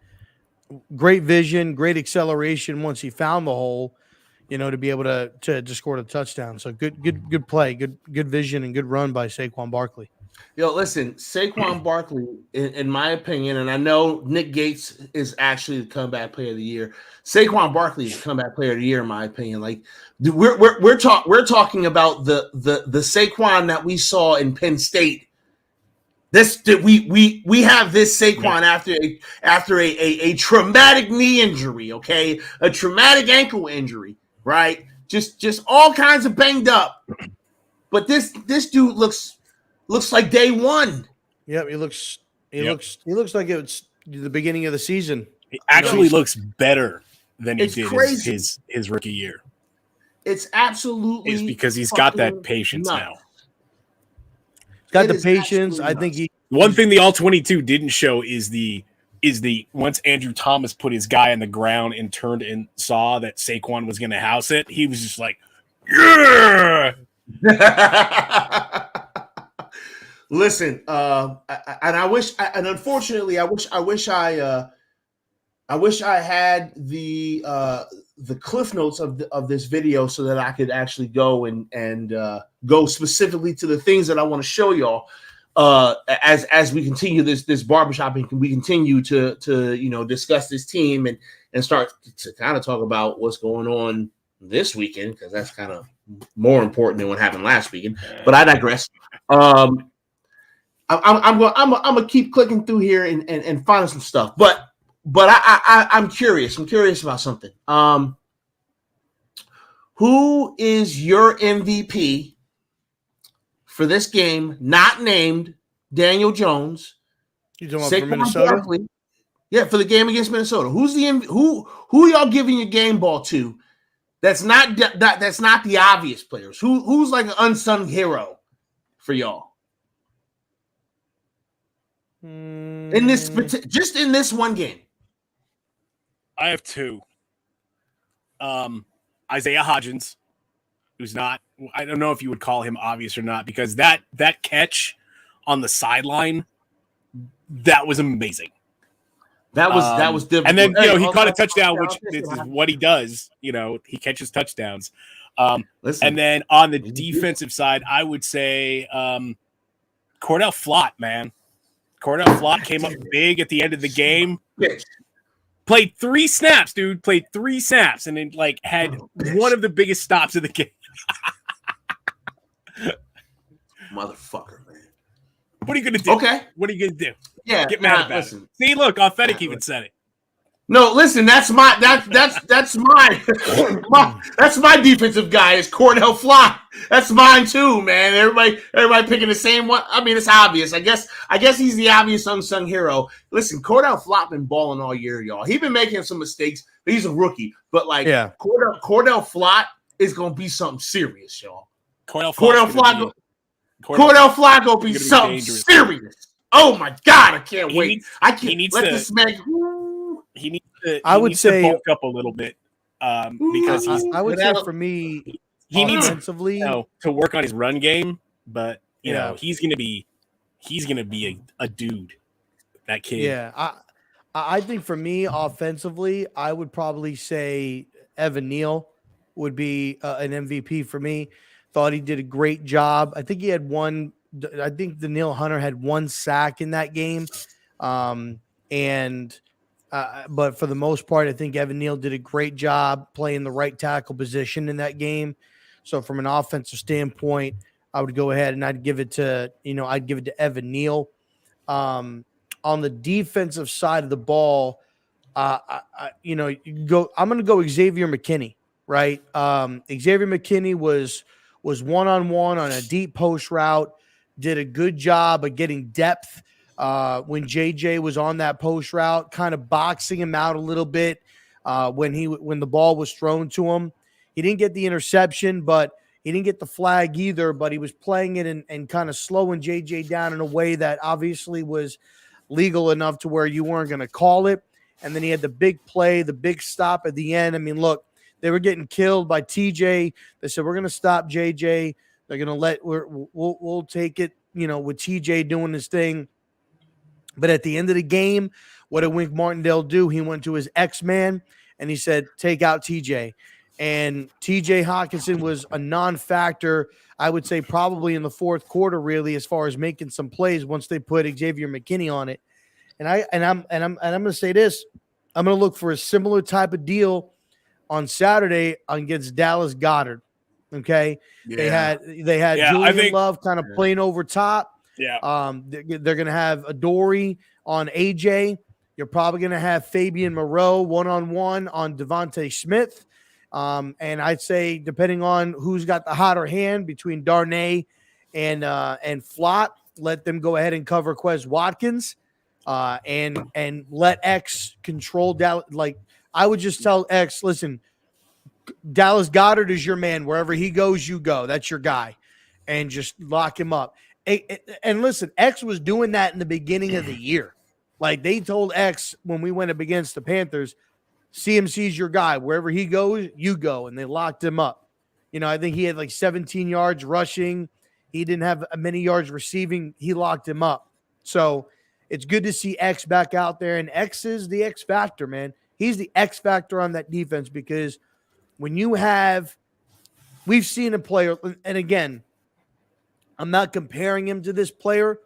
great vision, great acceleration once he found the hole, to be able to score the touchdown. So good play, good vision, and good run by Saquon Barkley. Yo, listen, Saquon Barkley, in my opinion, and I know Nick Gates is actually the comeback player of the year. Saquon Barkley is the comeback player of the year, in my opinion. Like, we're talking about the Saquon that we saw in Penn State. We have this Saquon after a traumatic knee injury, okay, a traumatic ankle injury, right? Just all kinds of banged up. But this dude looks like day one. Yep, he looks like it's the beginning of the season. He actually looks better than he did his rookie year. It's absolutely. It's because he's got that patience now. He's got the patience. I think one thing the All-22 didn't show is the once Andrew Thomas put his guy on the ground and turned and saw that Saquon was going to house it, he was just like, yeah. Listen, unfortunately, I wish I had the cliff notes of this video so that I could actually go and go specifically to the things that I want to show y'all as we continue this barbershop and we continue to discuss this team and start to kind of talk about what's going on this weekend, because that's kind of more important than what happened last weekend. But I digress. I'm gonna keep clicking through here and finding some stuff. But I'm curious. I'm curious about something. Who is your MVP for this game? Not named Daniel Jones. You talking about for Minnesota? Barkley. Yeah, for the game against Minnesota. Who's the who y'all giving your game ball to? That's not the obvious players. Who's like an unsung hero for y'all in this just in this one game? I have two. Isaiah Hodgins, who's not. I don't know if you would call him obvious or not, because that catch on the sideline, that was amazing. That was different. And then he caught a touchdown, which is what he does. He catches touchdowns. And then on the defensive side, I would say Cordell Flott, man. Cordell Flott came up big at the end of the game. Played 3 snaps, dude. Played 3 snaps, and then had one of the biggest stops of the game. Motherfucker, man. What are you gonna do? Okay. What are you gonna do? Yeah. Get mad about it. See, look, Authentic even said it. No, listen, that's my that's my defensive guy is Cordell Flott. That's mine too, man. Everybody picking the same one. I mean, it's obvious. I guess he's the obvious unsung hero. Listen, Cordell Flott been balling all year, y'all. He been making some mistakes, but he's a rookie. But Cordell Flott is gonna be something serious, y'all. Cordell Flott gonna be something serious. Oh my God, I can't wait. I can't let this man. He needs to. I would say bulk up a little bit because I would say for me, he needs to work on his run game. But he's gonna be a dude. That kid. Yeah, I think for me offensively, I would probably say Evan Neal would be an MVP for me. Thought he did a great job. I think he had one. I think Danielle Hunter had 1 sack in that game, but for the most part, I think Evan Neal did a great job playing the right tackle position in that game. So from an offensive standpoint, I would go ahead and I'd give it to Evan Neal. On the defensive side of the ball, I'm going to go Xavier McKinney, right? Xavier McKinney was one-on-one on a deep post route, did a good job of getting depth when JJ was on that post route, kind of boxing him out a little bit when the ball was thrown to him. He didn't get the interception, but he didn't get the flag either, but he was playing it and kind of slowing JJ down in a way that obviously was legal enough to where you weren't going to call it. And then he had the big play, the big stop at the end. I mean, look, they were getting killed by TJ. They said, we're going to stop JJ. They're going to we'll take it, with TJ doing his thing. But at the end of the game, what did Wink Martindale do? He went to his X-Man and he said, take out TJ. And TJ Hawkinson was a non-factor, I would say probably in the fourth quarter, really, as far as making some plays once they put Xavier McKinney on it. And I'm going to say this. I'm going to look for a similar type of deal on Saturday against Dallas Goedert. Okay. Yeah. They had Julian Love kind of playing over top. Yeah. They're going to have Adoree on AJ. You're probably going to have Fabian Moreau one-on-one on Devontae Smith. And I'd say, depending on who's got the hotter hand between Darnay and Flott, let them go ahead and cover Quez Watkins, and let X control Dallas. Like, I would just tell X, listen, Dallas Goedert is your man. Wherever he goes, you go. That's your guy, and just lock him up. And listen, X was doing that in the beginning of the year. Like, they told X when we went up against the Panthers, CMC's your guy. Wherever he goes, you go. And they locked him up. I think he had like 17 yards rushing. He didn't have many yards receiving. He locked him up. So it's good to see X back out there. And X is the X factor, man. He's the X factor on that defense, because when we've seen a player, and again, I'm not comparing him to this player,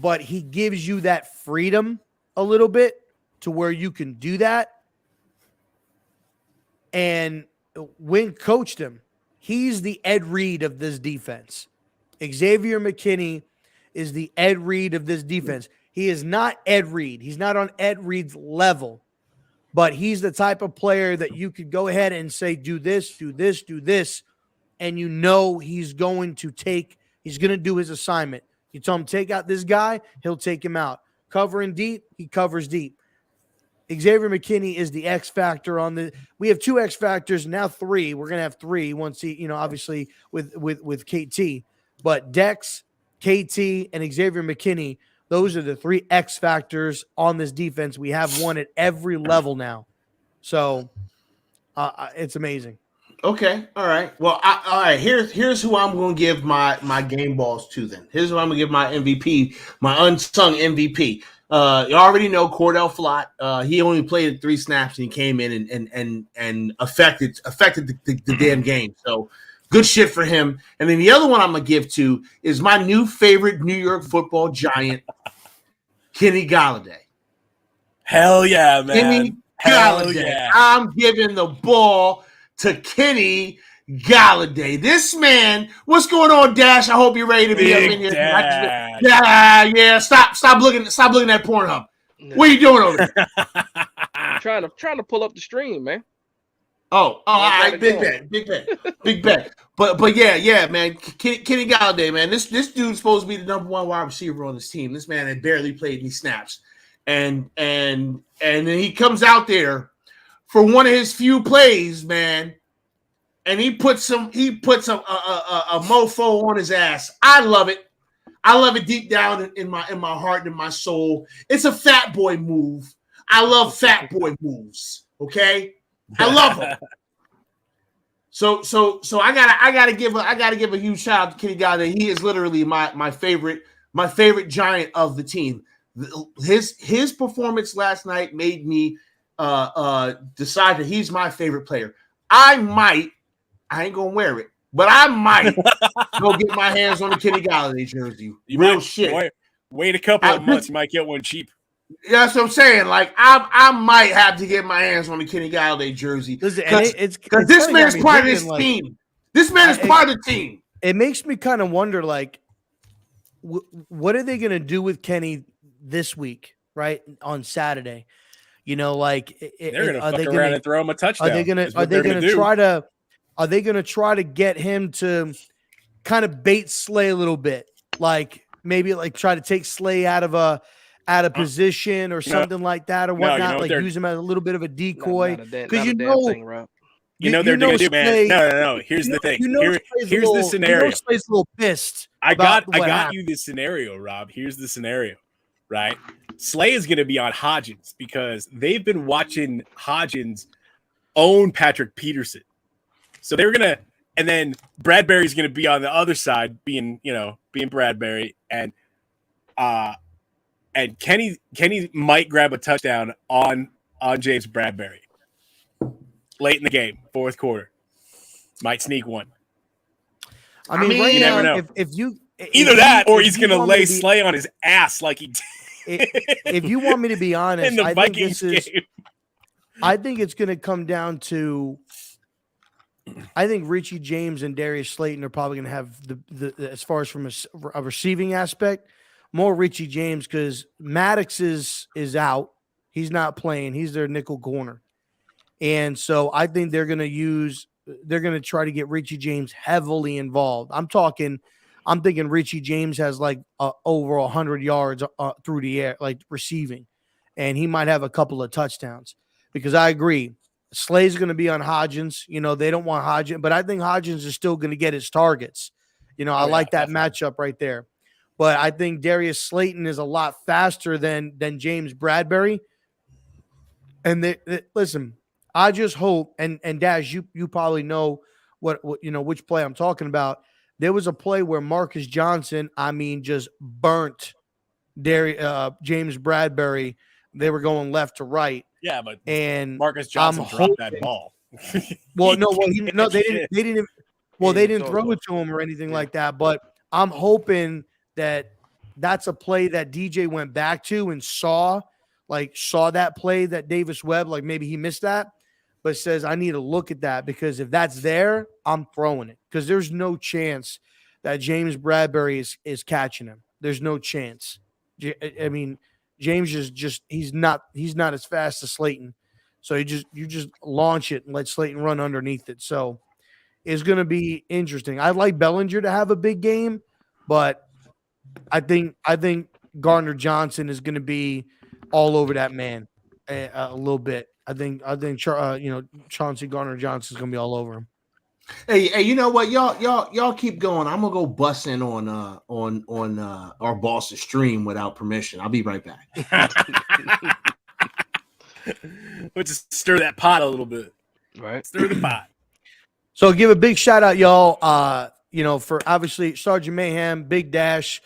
but he gives you that freedom a little bit to where you can do that. And Wink coached him. He's the Ed Reed of this defense. Xavier McKinney is the Ed Reed of this defense. He is not Ed Reed. He's not on Ed Reed's level, but he's the type of player that you could go ahead and say, do this, do this, do this. And you know he's going to do his assignment. You tell him, take out this guy, he'll take him out. Covering deep, he covers deep. Xavier McKinney is the X factor on the. We have 2 X factors, now 3. We're going to have 3 once he, obviously with KT. But Dex, KT, and Xavier McKinney, those are the 3 X factors on this defense. We have one at every level now. So it's amazing. Okay. All right. Well, all right. Here's who I'm going to give my game balls to then. Here's who I'm going to give my MVP, my unsung MVP. You already know Cordell Flott. He only played 3 snaps and he came in and affected the damn game. So good shit for him. And then the other one I'm going to give to is my new favorite New York football giant, Kenny Golladay. Hell yeah, man. Kenny Golladay. Yeah. I'm giving the ball to Kenny Golladay. This man, what's going on, Dash? I hope you're ready to be up in here. Yeah. Stop looking at Pornhub. No. What are you doing over there? trying to pull up the stream, man. All right, big bet. But yeah, man, Kenny Golladay, man, this dude's supposed to be the number 1 wide receiver on this team. This man had barely played any snaps, and then he comes out there for one of his few plays, man, and he puts a mofo on his ass. I love it. I love it deep down in my heart and in my soul. It's a fat boy move. I love fat boy moves. Okay, I love them. So I gotta give a huge shout out to Kenny Golladay. He is literally my favorite giant of the team. His performance last night made me decide that he's my favorite player. I ain't gonna wear it, but I might go get my hands on the Kenny Golladay jersey. Wait a couple of months, you might get one cheap. That's what I'm saying. Like I might have to get my hands on the Kenny Galladay jersey because this man is part of this team. This man is part of the team. It makes me kind of wonder, like, what are they going to do with Kenny this week, right, on Saturday? You know, like they're going to fuck around and throw him a touchdown. Are they going to try to get him to kind of bait Slay a little bit, like maybe like try to take Slay out of position or something like that or whatnot, like use him as a little bit of a decoy because they're going to do, man. No. Here's the thing. Here's the scenario. Slay's a little pissed. I got you this scenario, Rob. Here's the scenario, right? Slay is going to be on Hodgins because they've been watching Hodgins own Patrick Peterson. So they're going to, and then Bradbury's going to be on the other side being Bradbury and Kenny might grab a touchdown on James Bradbury late in the game, fourth quarter. Might sneak one. I mean right you now, never know. If you either that or he's going to lay Slay on his ass like he did. If you want me to be honest, in the Vikings game. I think it's going to come down to. I think Richie James and Darius Slayton are probably going to have the as far as from a receiving aspect, more Richie James because Maddox is out. He's not playing. He's their nickel corner. And so I think they're going to try to get Richie James heavily involved. I'm thinking Richie James has like over 100 yards through the air, like receiving, and he might have a couple of touchdowns because I agree. Slay's going to be on Hodgins. You know, they don't want Hodgins, but I think Hodgins is still going to get his targets. You know, I like that matchup right there. But I think Darius Slayton is a lot faster than James Bradbury. And listen, I just hope, and Dash, you probably know what you know which play I'm talking about. There was a play where Marcus Johnson, just burnt James Bradbury. They were going left to right. Yeah, but and Marcus Johnson dropped that ball. They didn't. Well, they didn't throw it to him or anything like that. But I'm hoping that that's a play that DJ went back to and saw that play that Davis Webb, like maybe he missed that, but says I need to look at that because if that's there, I'm throwing it because there's no chance that James Bradbury is catching him. there's no chance. I mean, James is just he's not as fast as Slayton. So you just launch it and let Slayton run underneath it. So it's going to be interesting. I'd like Bellinger to have a big game, but I think Gardner Johnson is going to be all over that man a little bit. I think Chauncey Gardner Johnson is going to be all over him. Hey, you know what? Y'all keep going. I'm gonna go bust in on our boss's stream without permission. I'll be right back. Let's just stir that pot a little bit. Right. Stir the pot. So give a big shout out, y'all. For obviously Sergeant Mayhem, Big Dash,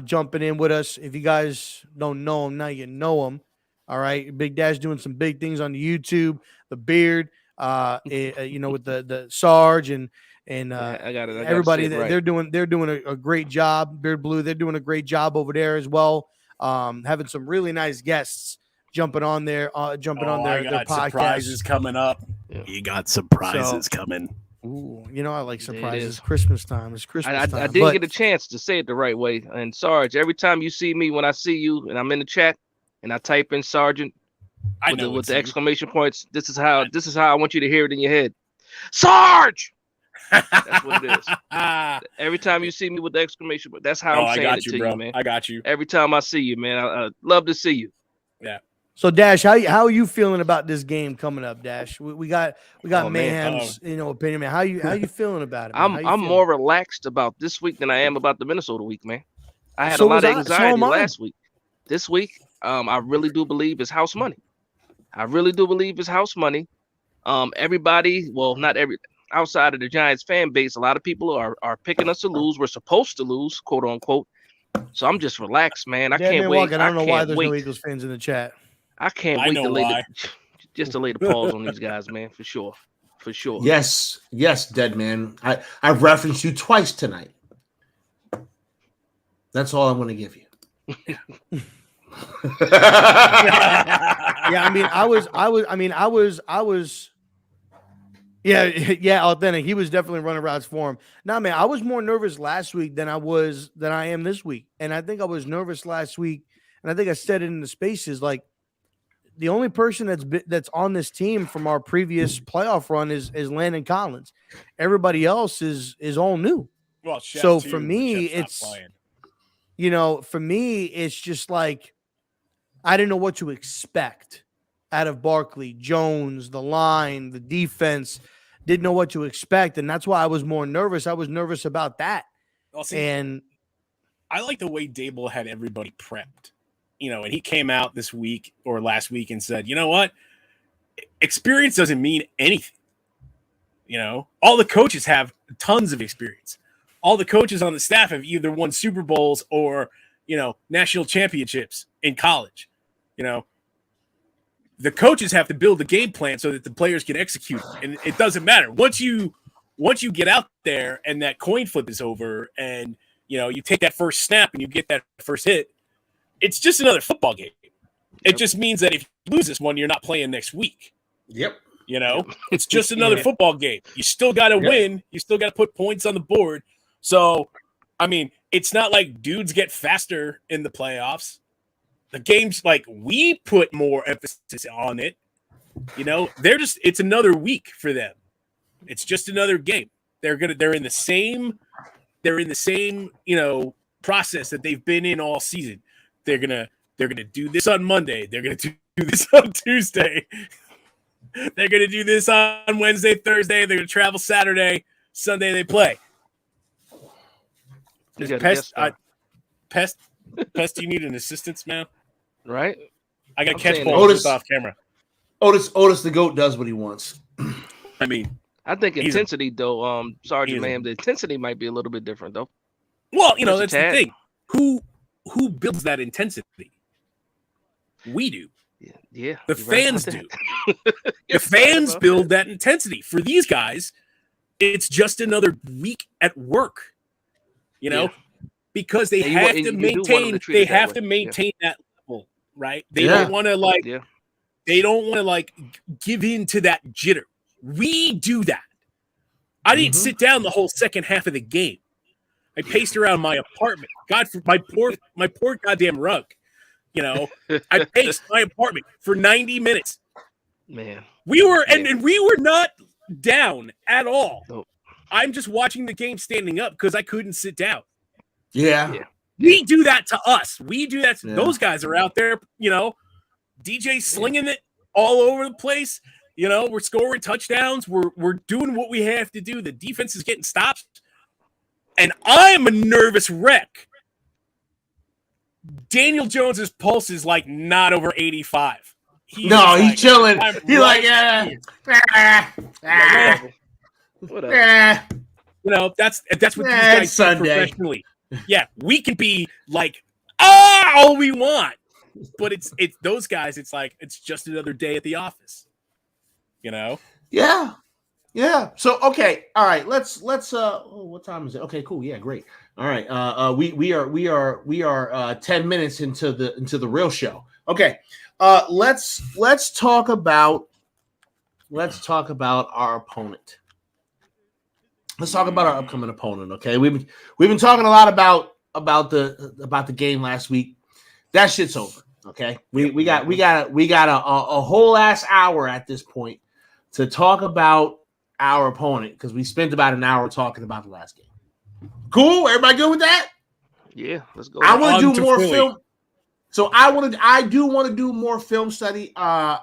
jumping in with us. If you guys don't know him, now you know him. All right, Big Dash doing some big things on the YouTube. The beard. With the Sarge and everybody they're doing a great job. Beard Blue, they're doing a great job over there as well. Having some really nice guests jumping on their podcast. Surprises coming up. Yeah. You got surprises coming. Ooh, I like surprises. Christmas time. It's Christmas time. I didn't get a chance to say it the right way. And Sarge, every time you see me, when I see you and I'm in the chat and I type in Sergeant, with the exclamation points, this is how I want you to hear it in your head. Sarge! That's what it is. Every time you see me with the exclamation point, that's how I'm saying it to you, man. I got you. Every time I see you, man, I love to see you. Yeah. So Dash, how are you feeling about this game coming up, Dash? We got Mayhem's opinion, man. How you feeling about it? Man? I'm more relaxed about this week than I am about the Minnesota week, man. I had a lot of anxiety last week. This week, I really do believe it's house money. Everybody, well, not every outside of the Giants fan base, a lot of people are picking us to lose. We're supposed to lose, quote unquote. So I'm just relaxed, man. I can't wait. I don't know why there's no Eagles fans in the chat. I can't wait to lay the pause on these guys, man, for sure. Yes, dead man. I've referenced you twice tonight. That's all I'm going to give you. Yeah, I was authentic. He was definitely running routes for him. Nah, man, I was more nervous last week than I am this week. And I think I was nervous last week, and I think I said it in the spaces, like the only person that's on this team from our previous playoff run is Landon Collins. Everybody else is all new. Well, so for me, it's just like I didn't know what to expect out of Barkley, Jones, the line, the defense. Didn't know what to expect, and that's why I was more nervous. I was nervous about that. Well, see, and I like the way Dable had everybody prepped. And he came out this week or last week and said, you know what? Experience doesn't mean anything. All the coaches have tons of experience. All the coaches on the staff have either won Super Bowls or, national championships in college. The coaches have to build a game plan so that the players can execute. And it doesn't matter. Once you get out there and that coin flip is over and, you take that first snap and you get that first hit, it's just another football game. It just means that if you lose this one, you're not playing next week. Yep. It's just another football game. You still got to win. You still got to put points on the board. So, it's not like dudes get faster in the playoffs. The game's like we put more emphasis on it. It's another week for them. It's just another game. They're in the same process that they've been in all season. They're gonna do this on Monday. They're gonna do this on Tuesday. They're gonna do this on Wednesday, Thursday. They're gonna travel Saturday, Sunday. They play. Pest, do you need an assistance, man? Right. I got to catch balls off camera. Otis the GOAT does what he wants. I think intensity, though, Sergeant Mayhem, the intensity might be a little bit different, though. Well, that's the thing. Who builds that intensity? We do. Yeah. The fans do. The fans build that intensity. For these guys, it's just another week at work. Because they have to maintain that level, right? They don't want to they don't want to give in to that jitter. We do that. I didn't sit down the whole second half of the game. I paced around my apartment. God, for my poor goddamn rug. You know, I paced my apartment for 90 minutes. Man, we were and we were not down at all. Nope. I'm just watching the game standing up because I couldn't sit down. Yeah. We do that to us. We do that. Those guys are out there, you know, DJ slinging it all over the place. You know, we're scoring touchdowns. We're doing what we have to do. The defense is getting stops. And I am a nervous wreck. Daniel Jones's pulse is like not over 85. He's chilling. He's like, whatever. You know, that's what these guys do professionally. Yeah, we can be like, all we want, but it's those guys. It's like it's just another day at the office. You know? Yeah. So okay, all right. Let's. What time is it? Okay, cool. Yeah, great. All right. We are 10 minutes into the real show. Okay. Let's talk about our opponent. Let's talk about our upcoming opponent. Okay, we've been talking a lot about the game last week. That shit's over. Okay, we got a whole ass hour at this point to talk about our opponent because we spent about an hour talking about the last game. Cool, everybody good with that? Yeah, let's go. I want to do more film. So I do want to do more film study. I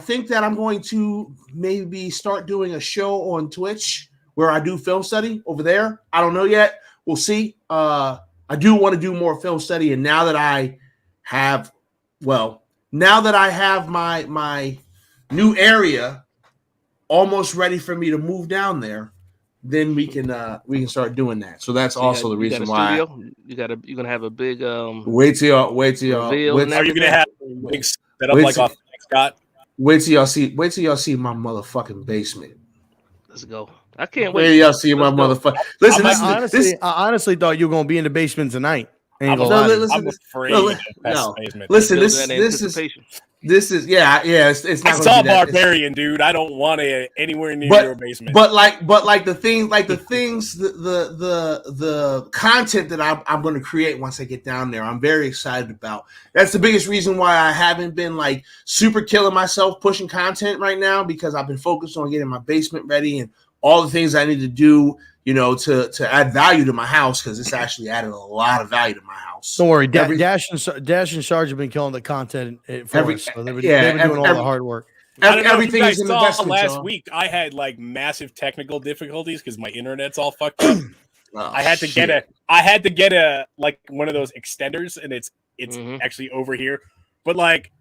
think that I'm going to maybe start doing a show on Twitch where I do film study over there. I don't know yet. We'll see. I do want to do more film study, and now that I have my new area almost ready for me to move down there, then we can start doing that. So that's also the reason why you're gonna have a big wait till y'all are you gonna have a big setup like off Scott? Wait till y'all see my motherfucking basement. Let's go. I can't wait. Wait till y'all see my motherfucking. Listen, I honestly thought you were gonna be in the basement tonight. I'm afraid. Listen, this is it's not. I saw Barbarian, dude. I don't want it anywhere near your basement. But the content that I'm going to create once I get down there, I'm very excited about. That's the biggest reason why I haven't been like super killing myself pushing content right now, because I've been focused on getting my basement ready and all the things I need to do, you know, to add value to my house, because it's actually added a lot of value to my house. Don't worry, Dash and Sarge have been killing the content for us. So they've been doing all the hard work. Everything is an investment. Last week, I had like massive technical difficulties because my internet's all fucked up. I had to get a like one of those extenders, and it's actually over here. But like,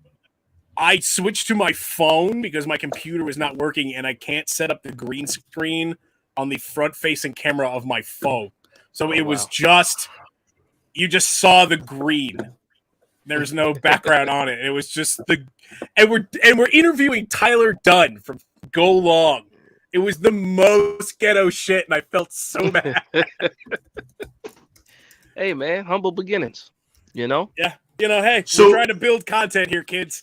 I switched to my phone because my computer was not working, and I can't set up the green screen on the front-facing camera of my phone. So it was just, you just saw the green. There's no background on it. It was just and we're interviewing Tyler Dunn from Go Long. It was the most ghetto shit, and I felt so bad. Hey man, humble beginnings. You know? Yeah. You know, hey, we're trying to build content here, kids.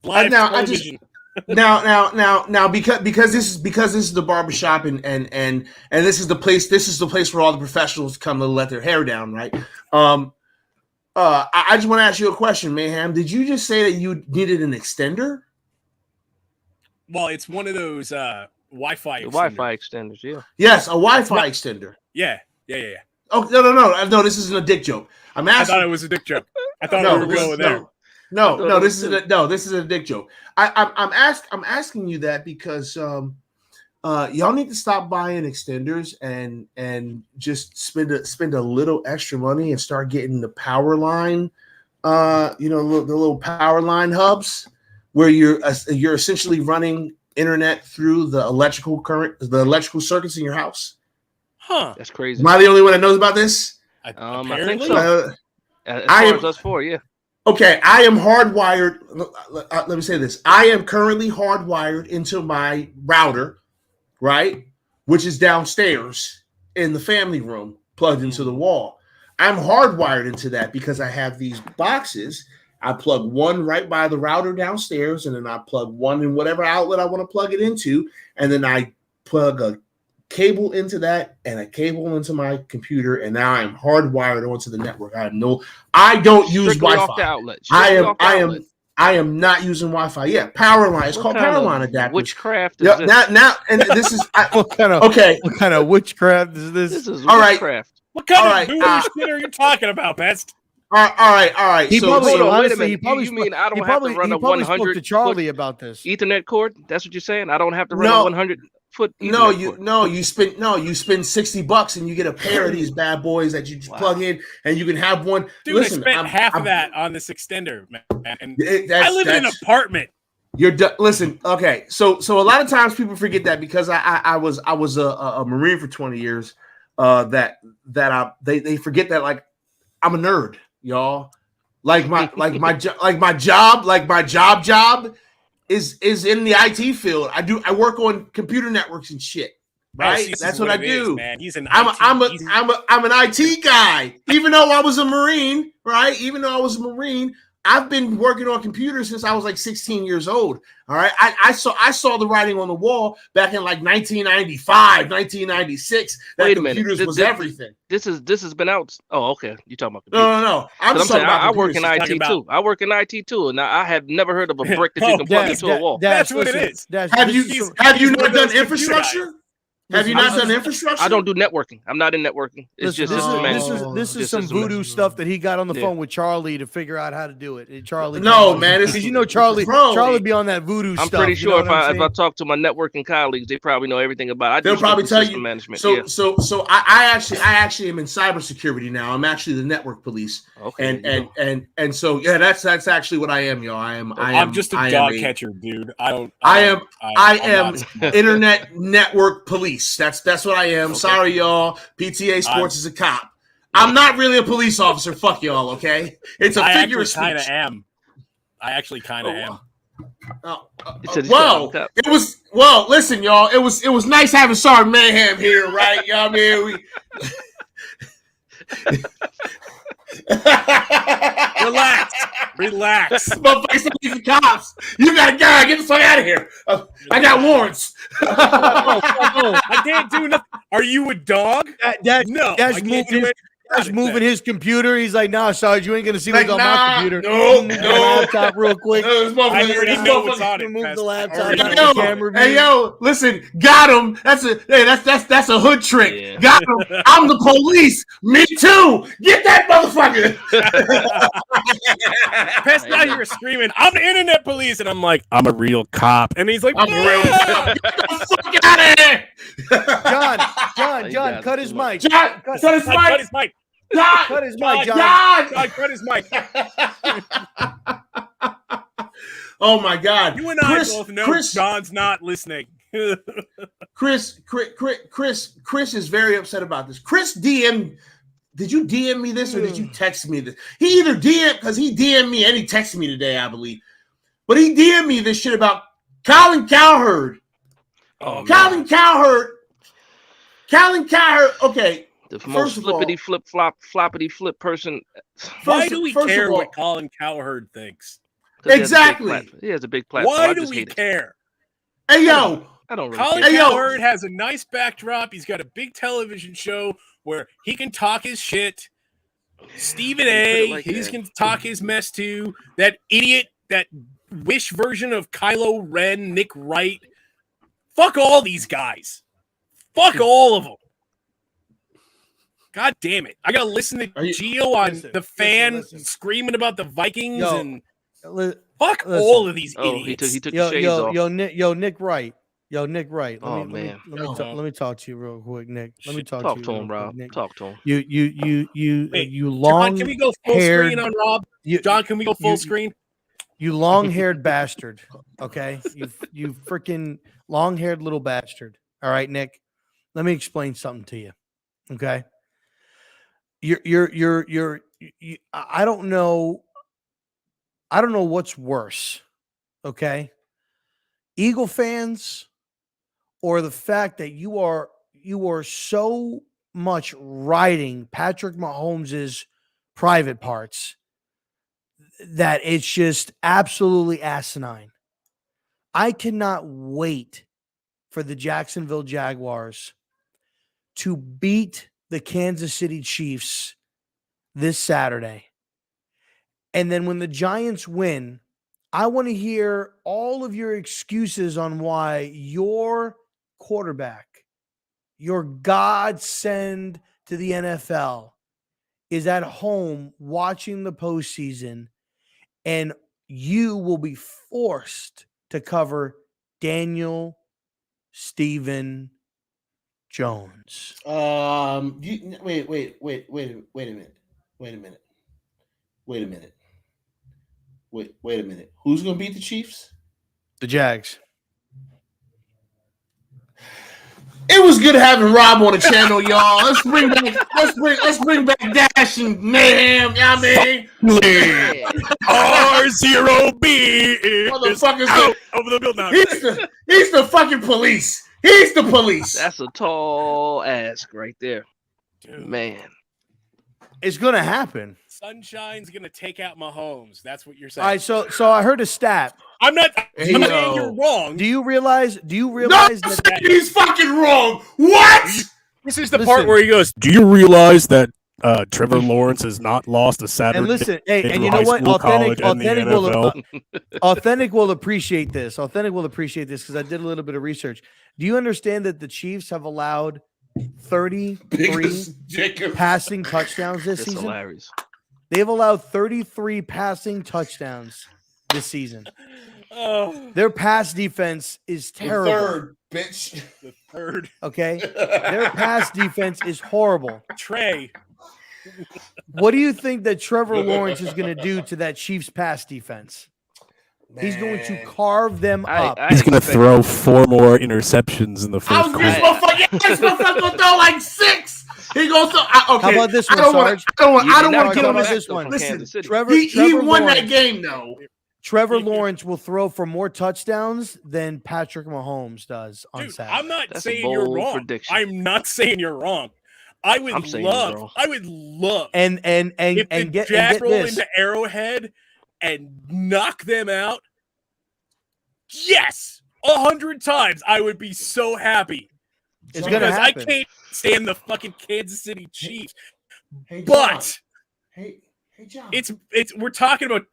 Live television. Now, because this is the barbershop and this is the place where all the professionals come to let their hair down, right? I just want to ask you a question, Mayhem. Did you just say that you needed an extender? Well, it's one of those Wi-Fi extenders, yeah. Yes, a Wi-Fi extender. Yeah. Oh no! This isn't a dick joke. I'm asking. I thought it was a dick joke. I thought we were going there. No, this is a dick joke. I'm asking you that because y'all need to stop buying extenders and just spend a little extra money and start getting the power line, the little power line hubs where you're essentially running internet through the electrical circuits in your house. Huh? That's crazy. Am I the only one that knows about this? I think so. As far as us four, yeah. Okay, I am hardwired. Let me say this. I am currently hardwired into my router, right? Which is downstairs in the family room, plugged into the wall. I'm hardwired into that because I have these boxes. I plug one right by the router downstairs, and then I plug one in whatever outlet I want to plug it into, and then I plug a cable into that and a cable into my computer, and now I'm hardwired onto the network. I don't use Strictly Wi-Fi. off the outlet. I am not using Wi-Fi. Yeah, power line. It's called power line adapters. Witchcraft is this? Now, and this is what kind of witchcraft is this? This is all witchcraft. Right. What kind of voodoo shit are you talking about, Pest? All right. He probably, wait a minute. You mean I don't have to run a 100 spoke to Charlie about this Ethernet cord? That's what you're saying? I don't have to run a 100 foot Ethernet cord. You spend $60 and you get a pair of these bad boys that you just plug in and you can have one. Dude, Listen, I spent half of that on this extender, man. And I live in an apartment. Listen, okay. So a lot of times people forget that because I was a Marine for 20 years. They forget that like I'm a nerd, y'all. Like my job is in the IT field. I work on computer networks and shit. Right? That's what I do. Man. He's an I'm an IT guy. Even though I was a Marine, right? I've been working on computers since I was like 16 years old. All right. I saw the writing on the wall back in like 1995, 1996. That computers was everything. This has been out. Oh, okay. You're talking about computers. No. I'm saying I work in IT too. I work in IT too. And I have never heard of a brick that you can plug into a wall. That's what it is. Have you not done infrastructure? Have you not done infrastructure? I don't do networking. I'm not in networking. It's just this is some voodoo stuff that he got on the phone with Charlie to figure out how to do it. And Charlie, because Charlie be on that voodoo stuff. I'm pretty sure if I talk to my networking colleagues, they probably know everything about it. They'll probably tell you management. So I actually am in cybersecurity now. I'm actually the network police. Okay. And so that's actually what I am, y'all. I'm just a dog catcher, dude. I am internet network police. That's what I am. Okay. Sorry, y'all. PTA Sports is a cop. I'm not really a police officer. Fuck y'all. Okay, it's a figure of speech. I actually kind of am. Listen, y'all. It was nice having Sergeant Mayhem here, right? Y'all, man. Relax. Motherfuckers, cops. You gotta go. Get the fuck out of here. I got warrants. I can't do nothing. Are you a dog? No. I can't do it. He's moving his computer. He's like, "Nah, Sarge, you ain't gonna see what's on my computer." No. Laptop real quick. I already know what's on it. Move the laptop. Hey, yo, listen, got him. That's a hood trick. Yeah. Got him. I'm the police. Me too. Get that motherfucker. Pest out here screaming, "I'm the internet police," and I'm like, "I'm a real cop," and he's like, "I'm a real cop. Get the fuck out of here." John, cut his mic. John, cut his mic. John, cut his mic, John. John, cut his mic. Oh my God! You and I both know John's not listening. Chris is very upset about this. Chris DM. Did you DM me this or did you text me this? He either because he DM'd me and he texted me today, I believe. But he DM'd me this shit about Colin Cowherd. Oh, Colin Cowherd. Okay. The most floppity flip person. Why do we care what Colin Cowherd thinks? Exactly. He has a big platform. Why do we care? Hey, yo. I don't really Colin Cowherd has a nice backdrop. He's got a big television show where he can talk his shit. Stephen A. He can talk his mess too. That idiot, that Wish version of Kylo Ren, Nick Wright. Fuck all these guys. Fuck all of them. God damn it. I got to listen to Gio on the fan screaming about the Vikings fuck all of these idiots. He took the shades off. Nick Wright. Let me talk to you real quick, Nick. Let me talk to him, Rob. Talk to him. You long. John, can we go full screen on Rob? John, can we go full screen? You long-haired bastard. Okay, you freaking long-haired little bastard. All right, Nick. Let me explain something to you. Okay. I don't know what's worse. Okay. Eagle fans or the fact that you are so much riding Patrick Mahomes' private parts that it's just absolutely asinine. I cannot wait for the Jacksonville Jaguars to beat the Kansas City Chiefs this Saturday. And then when the Giants win, I want to hear all of your excuses on why your quarterback, your godsend to the NFL, is at home watching the postseason, and you will be forced to cover Daniel Stephen Jones. Wait a minute. Who's gonna beat the Chiefs? The Jags. It was good having Rob on the channel, y'all. Let's bring back Dash and Mayhem. You know what I mean? RZeroB is out over the building. He's the fucking police. He's the police. That's a tall ask right there. Dude. Man. It's gonna happen. Sunshine's gonna take out Mahomes. That's what you're saying. All right, so I heard a stat. I'm not saying you're wrong. Do you realize No, that he's fucking wrong? What? This is the part where he goes, do you realize that Trevor Lawrence has not lost a Saturday? And listen, hey, and you know what? Authentic will appreciate this. Authentic will appreciate this because I did a little bit of research. Do you understand that the Chiefs have allowed 33 passing touchdowns this season? Hilarious. They've allowed 33 passing touchdowns this season. Oh. Their pass defense is terrible. The third, bitch. The third. Okay? Their pass defense is horrible. Trey. What do you think that Trevor Lawrence is going to do to that Chiefs pass defense? Man. He's going to carve them up. He's going to throw 4 more interceptions in the first quarter. This motherfucker going to throw like 6. He goes to okay. How about this one, Sarge? I don't want to get on this one. Listen, Trevor he won Lawrence, that game though. Trevor Lawrence will throw for more touchdowns than Patrick Mahomes does on Saturday. I'm not saying you're wrong. Prediction. I'm not saying you're wrong. I would love and if the get Jags roll this. into Arrowhead and knock them out. Yes, 100 times I would be so happy. It's gonna happen. I can't stand the fucking Kansas City Chiefs. Hey, but hey, John. It's we're talking about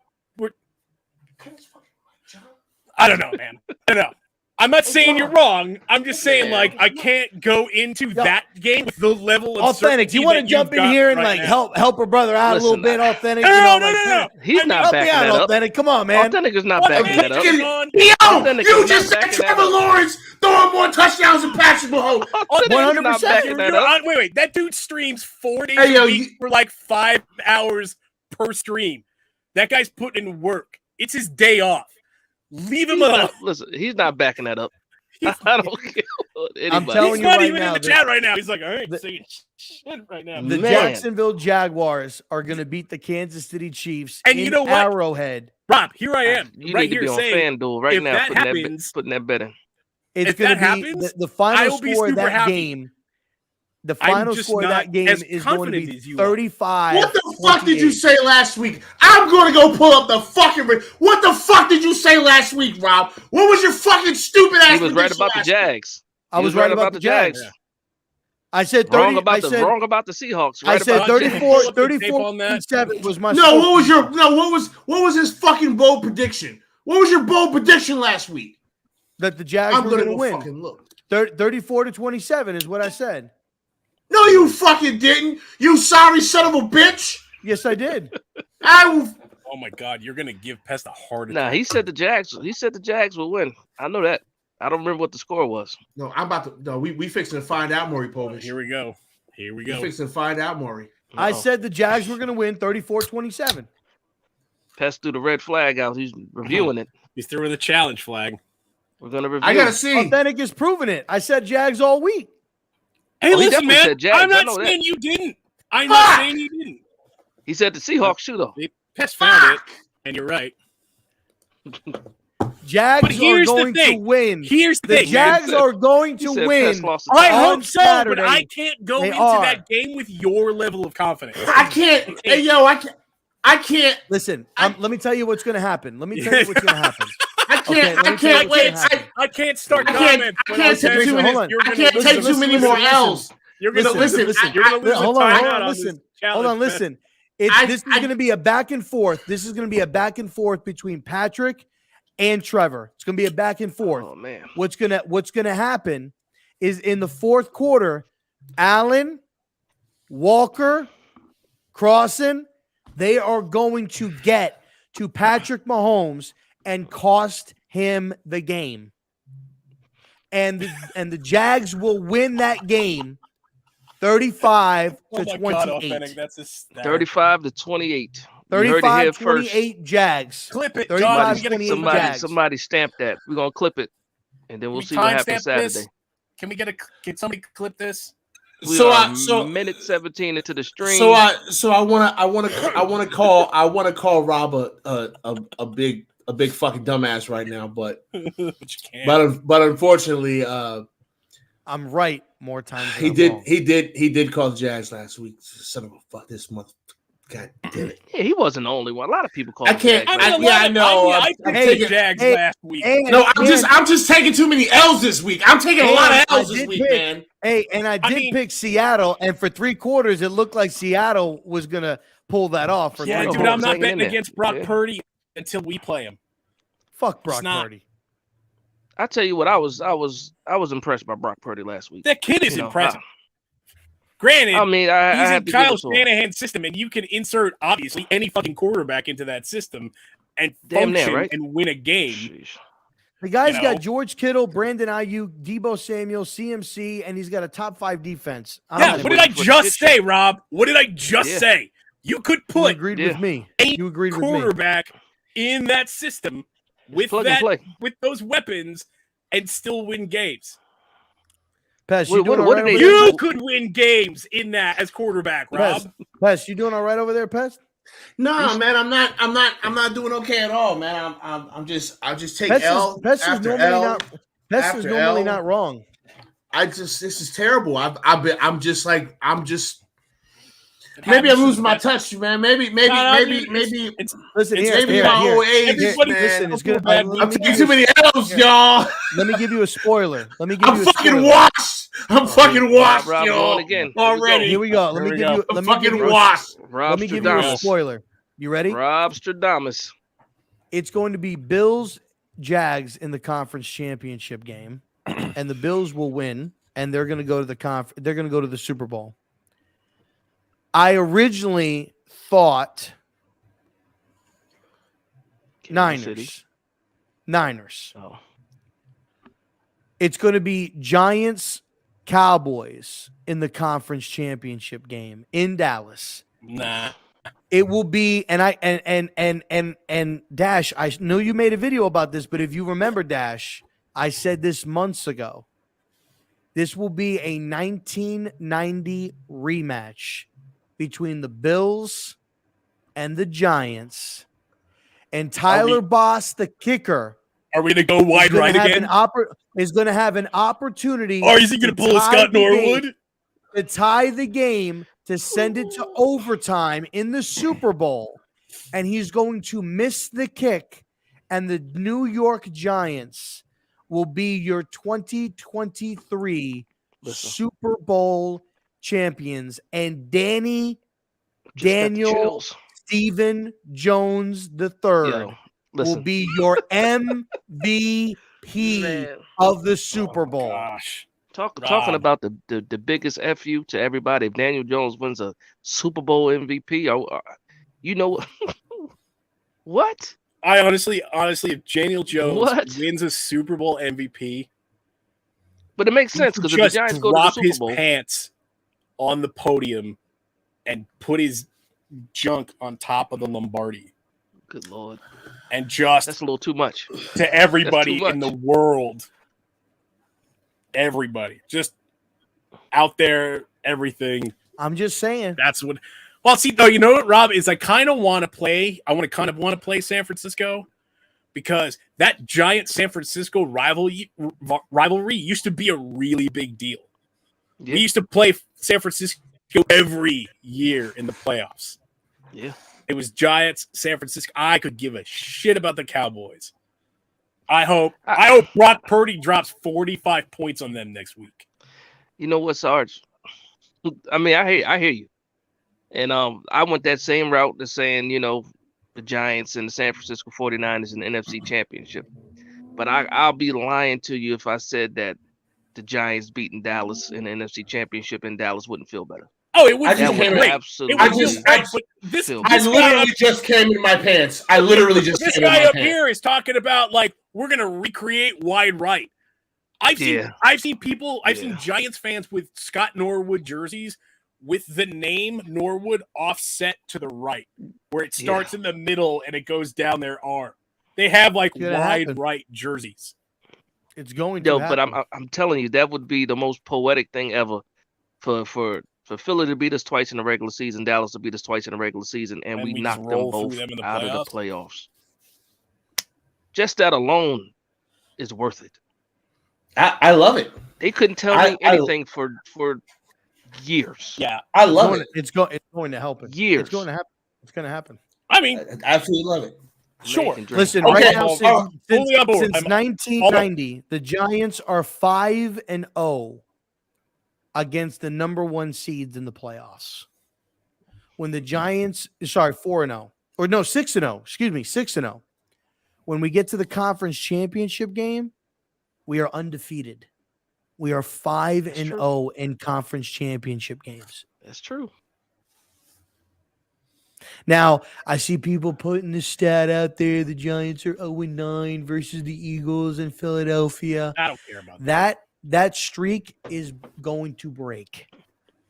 I don't know, man. I don't know. I'm not saying you're wrong. I'm just saying, like, I can't go into that game with the level of Authentic. Do you want to jump in here and like help a brother out a little bit? Authentic. No. He's not backing that up. Authentic. Come on, man. Authentic is not backing that up. You just said Trevor Lawrence throwing more touchdowns than Patrick Mahomes. 100%. Wait. That dude streams 4 days a week for like 5 hours per stream. That guy's putting in work. It's his day off. Leave him alone. Listen, he's not backing that up. I don't care what anybody. I'm telling he's you not right even now, in the chat right now. He's like, I ain't saying shit right now. The Jacksonville Jaguars are going to beat the Kansas City Chiefs and you know what? Arrowhead. Rob, here I am. You right need to here be on saying, FanDuel right now happens, putting that bet in. It's going to be the final score of that happy. game. The final score of that game is going to be 35. What the fuck did you say last week? I'm going to go pull up the fucking. What the fuck did you say last week, Rob? What was your fucking stupid ass? He was right about the Jags. I was right about the Jags. Yeah. I said 30. Wrong about the Seahawks. Right, I said 34-27 was my. No, what was his fucking bold prediction? What was your bold prediction last week? That the Jags were going to win. Fucking look. 34-27 is what I said. No, you fucking didn't. You sorry son of a bitch. Yes, I did. Oh my God, you're gonna give Pest a heart attack. Nah, he said the Jags will win. I know that. I don't remember what the score was. No, I'm about to. No, we fixing to find out, Maury Povich. Here we go. We fixing to find out, Maury. I said the Jags were going to win 34-27. Pest threw the red flag out. He's reviewing it. He's throwing the challenge flag. We're gonna review. I gotta see. Authentic is proving it. I said Jags all week. Hey, listen, man. I'm not saying you didn't. I'm not saying you didn't. He said the Seahawks too, though. Pest found it, and you're right. Jags are going to win. Here's the thing. The Jags are going to win. I hope so, but I can't go into that game with your level of confidence. I can't. Hey, yo, I can't. Listen, let me tell you what's going to happen. Let me tell you what's going to happen. I can't wait. I can't start comments. I can't take too many more L's. You're gonna listen. You're gonna lose Hold a on, timeout on listen. this challenge, Hold on, man. listen. This is going to be a back and forth. This is going to be a back and forth between Patrick and Trevor. It's going to be a back and forth. Oh man. What's gonna happen is in the fourth quarter, Allen, Walker, Crossan, they are going to get to Patrick Mahomes and cost him the game. And the Jags will win that game 35 to 28. That's 35 to 28. 35-28 Jags. Clip it, 35-28 Jags. Somebody stamp that. We're gonna clip it, and then we'll see what happens Saturday. Can somebody clip this? So minute 17 into the stream. So I want to call Rob a big fucking dumbass right now, but unfortunately, I'm right more times. He did call the Jags last week. Son of a fuck, this month. God damn it. Yeah, he wasn't the only one. A lot of people called. I can't. I know. I picked the Jags last week. I'm just taking too many L's this week. I'm taking a lot of L's this week, man. Hey, and I did pick Seattle, and for 3 quarters, it looked like Seattle was gonna pull that off. Dude, I'm not betting against Brock Purdy until we play him. Fuck Brock Purdy. I tell you what, I was impressed by Brock Purdy last week. That kid is impressive. Granted, I mean, he's in Kyle Shanahan's system, and you can insert obviously any fucking quarterback into that system and function and win a game. Sheesh. The guy's got George Kittle, Brandon Ayuk, Deebo Samuel, CMC, and he's got a top 5 defense. What did I just say, Rob? What did I just say? You could put with me. You agreed quarterback in that system with those weapons and still win games. Pest, you could win games in that as quarterback, Rob. Pest, you doing all right over there, Pest? No, man, I'm not doing okay at all, man. I just take L. Pest is normally not wrong. This is terrible. I'm just maybe I'm losing my touch, man. Maybe. Listen it's here. Maybe my old age, man. It's good. I'm taking too many L's, y'all. Let me give you a spoiler. I'm fucking washed, Rob, y'all. Again. Already. Here we go. Let me give you a spoiler. You ready? Rob Stradamus. It's going to be Bills Jags in the conference championship game, and the Bills will win, and they're going to go to they're going to go to the Super Bowl. I originally thought Niners. Oh. It's going to be Giants Cowboys in the conference championship game in Dallas. Nah. It will be, and Dash, I know you made a video about this, but if you remember, Dash, I said this months ago. This will be a 1990 rematch between the Bills and the Giants. And Tyler Boss, the kicker, are we going to go wide right again? Is going to have an opportunity. Or is he going to pull a Scott Norwood? To tie the game, to send it to overtime in the Super Bowl. And he's going to miss the kick. And the New York Giants will be your 2023 Super Bowl champions. And Daniel Stephen Jones III will be your MVP of the Super Bowl. Gosh. Talking about the biggest FU to everybody. If Daniel Jones wins a Super Bowl MVP, you know what? I honestly, if Daniel Jones wins a Super Bowl MVP, but it makes sense because if the Giants go to the Super Bowl, his pants on the podium and put his junk on top of the Lombardi. Good Lord. And that's a little too much to everybody in the world. Everybody just out there, everything. I'm just saying. That's what. Well, see, though, you know what, Rob, is I kind of want to play. I want to play San Francisco because that giant San Francisco rivalry used to be a really big deal. Yeah. We used to play San Francisco every year in the playoffs. Yeah. It was Giants, San Francisco. I could give a shit about the Cowboys. I hope Brock Purdy drops 45 points on them next week. You know what, Sarge? I mean, I hear you. And I went that same route to saying, the Giants and the San Francisco 49ers in the NFC Championship. But I'll be lying to you if I said that the Giants beating Dallas in the NFC Championship and Dallas wouldn't feel better. Oh, it would That feel would great. absolutely It would feel great. But I literally just came in my pants. I literally just this came in my guy up pants. here is talking about like we're gonna recreate wide right. I've seen Giants fans with Scott Norwood jerseys with the name Norwood offset to the right, where it starts in the middle and it goes down their arm. They have like wide right jerseys. It's going to happen. But I'm telling you, that would be the most poetic thing ever for Philly to beat us twice in the regular season, Dallas to beat us twice in the regular season, and we knocked them both out of the playoffs. Just that alone is worth it. I love it. They couldn't tell me anything for years. Yeah, I love it. It's going to help it. Years. It's going to happen. It's going to happen. I mean, I absolutely love it. Sure. Listen, right now, since 1990, the Giants are 5-0 against the number 1 seeds in the playoffs. When the Giants, 4-0, or no, 6-0. Excuse me, 6-0. When we get to the conference championship game, we are undefeated. We are 5-0 in conference championship games. That's true. Now, I see people putting the stat out there. The Giants are 0-9 versus the Eagles in Philadelphia. I don't care about that. That streak is going to break.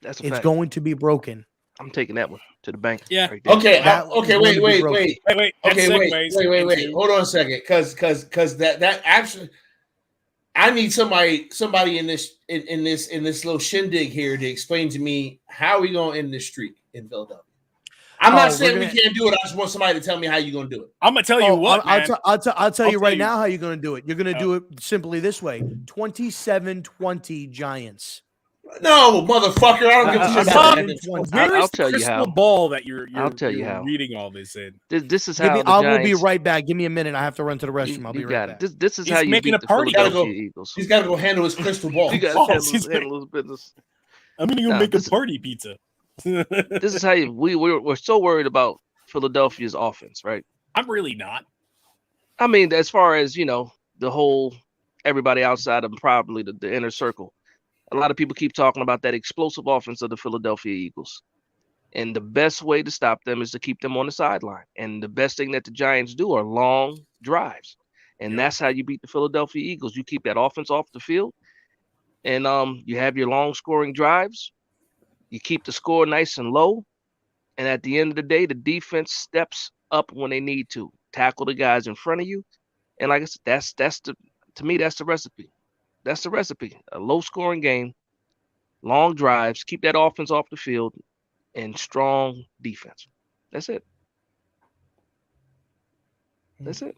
It's fact. Going to be broken. I'm taking that one to the bank. Yeah. Right okay. Wait. Wait. Hold on a second, because that actually, I need somebody in this little shindig here to explain to me how we gonna end this streak in Philadelphia. I'm not saying we can't do it. I just want somebody to tell me how you're going to do it. I'm going to tell you what, I'll tell you right now how you're going to do it. You're going to do it simply this way. 27-20 Giants. No, motherfucker. I don't give a shit about that. I'll tell you how. Ball that you're I'll tell you how. reading all this in. This is how I will be right back. Give me a minute. I have to run to the restroom. I'll be right back. This is how you beat the Philadelphia Eagles. He's got to go handle his crystal ball. He got to handle his business. I'm going to go make a party pizza. This is how we're so worried about Philadelphia's offense, right? I'm really not. I mean, as far as the whole everybody outside of probably the inner circle, a lot of people keep talking about that explosive offense of the Philadelphia Eagles, and the best way to stop them is to keep them on the sideline. And the best thing that the Giants do are long drives, and that's how you beat the Philadelphia Eagles. You keep that offense off the field, and you have your long scoring drives. You keep the score nice and low, and at the end of the day, the defense steps up when they need to tackle the guys in front of you. And like I said, to me, that's the recipe. That's the recipe. A low-scoring game, long drives, keep that offense off the field, and strong defense. That's it. That's it.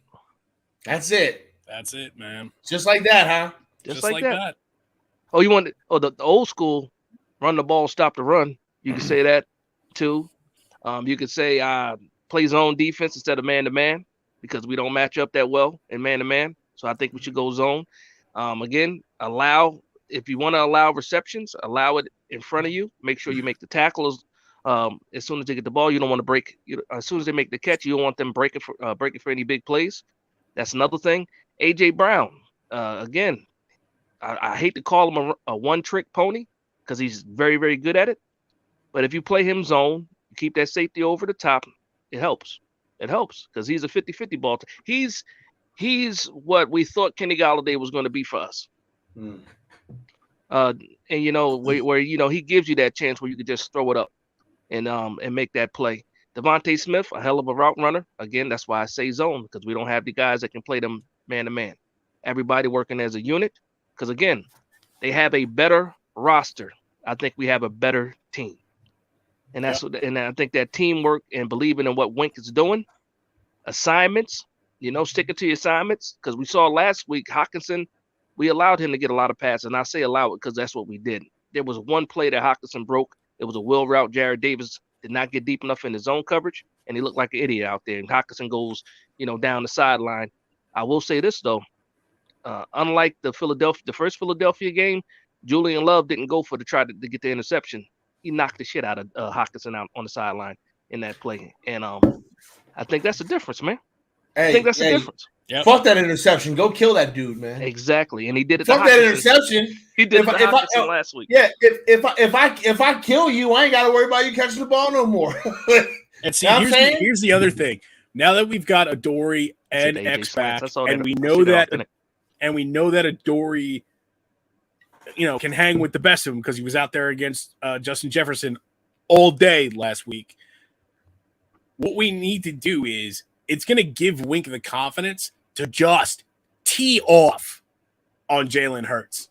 That's it. That's it, man. Just like that, huh? Just like that. Oh, you want the old school? Run the ball, stop the run. You can say that too. You could say play zone defense instead of man-to-man because we don't match up that well in man-to-man. So I think we should go zone. Again, if you want to allow receptions, allow it in front of you. Make sure you make the tackles as soon as they get the ball. You don't want to break. As soon as they make the catch, you don't want them breaking for any big plays. That's another thing. A.J. Brown, again, I hate to call him a one-trick pony, because he's very, very good at it. But if you play him zone, you keep that safety over the top, it helps. It helps because he's a 50-50 ball. He's what we thought Kenny Golladay was going to be for us. And where he gives you that chance where you could just throw it up and make that play. Devontae Smith, a hell of a route runner. Again, that's why I say zone, because we don't have the guys that can play them man-to-man. Everybody working as a unit, because again, they have a better roster. I think we have a better team, and and I think that teamwork and believing in what Wink is doing, assignments, sticking to your assignments, because we saw last week Hockenson, we allowed him to get a lot of passes, and I say allow it because that's what we did. There was one play that Hockenson broke. It was a wheel route. Jared Davis did not get deep enough in his zone coverage, and he looked like an idiot out there. And Hockenson goes, down the sideline. I will say this though, unlike the first Philadelphia game, Julian Love didn't go for to try to get the interception. he knocked the shit out of Hockenson out on the sideline in that play. And I think that's the difference, man. I think that's the difference. Yep. Fuck that interception. Go kill that dude, man. Exactly. And he did it. Fuck that interception. He did it to Hockenson last week. Yeah, if I kill you, I ain't got to worry about you catching the ball no more. And see, here's the other thing. Now that we've got Adoree and X back, and we know that Adoree, can hang with the best of them because he was out there against Justin Jefferson all day last week. What we need to do is it's going to give Wink the confidence to just tee off on Jalen Hurts.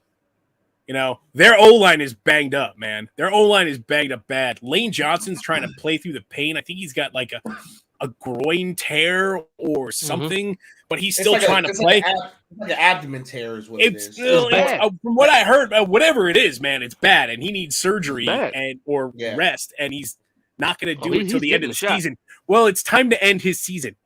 Their O-line is banged up, man. Their O-line is banged up bad. Lane Johnson's trying to play through the pain. I think he's got like a groin tear or something, but he's still trying to play. Like an abdomen tear is what it is. From what I heard, whatever it is, man, it's bad, and he needs surgery or rest, and he's not going to do it until the end of the season. Well, it's time to end his season.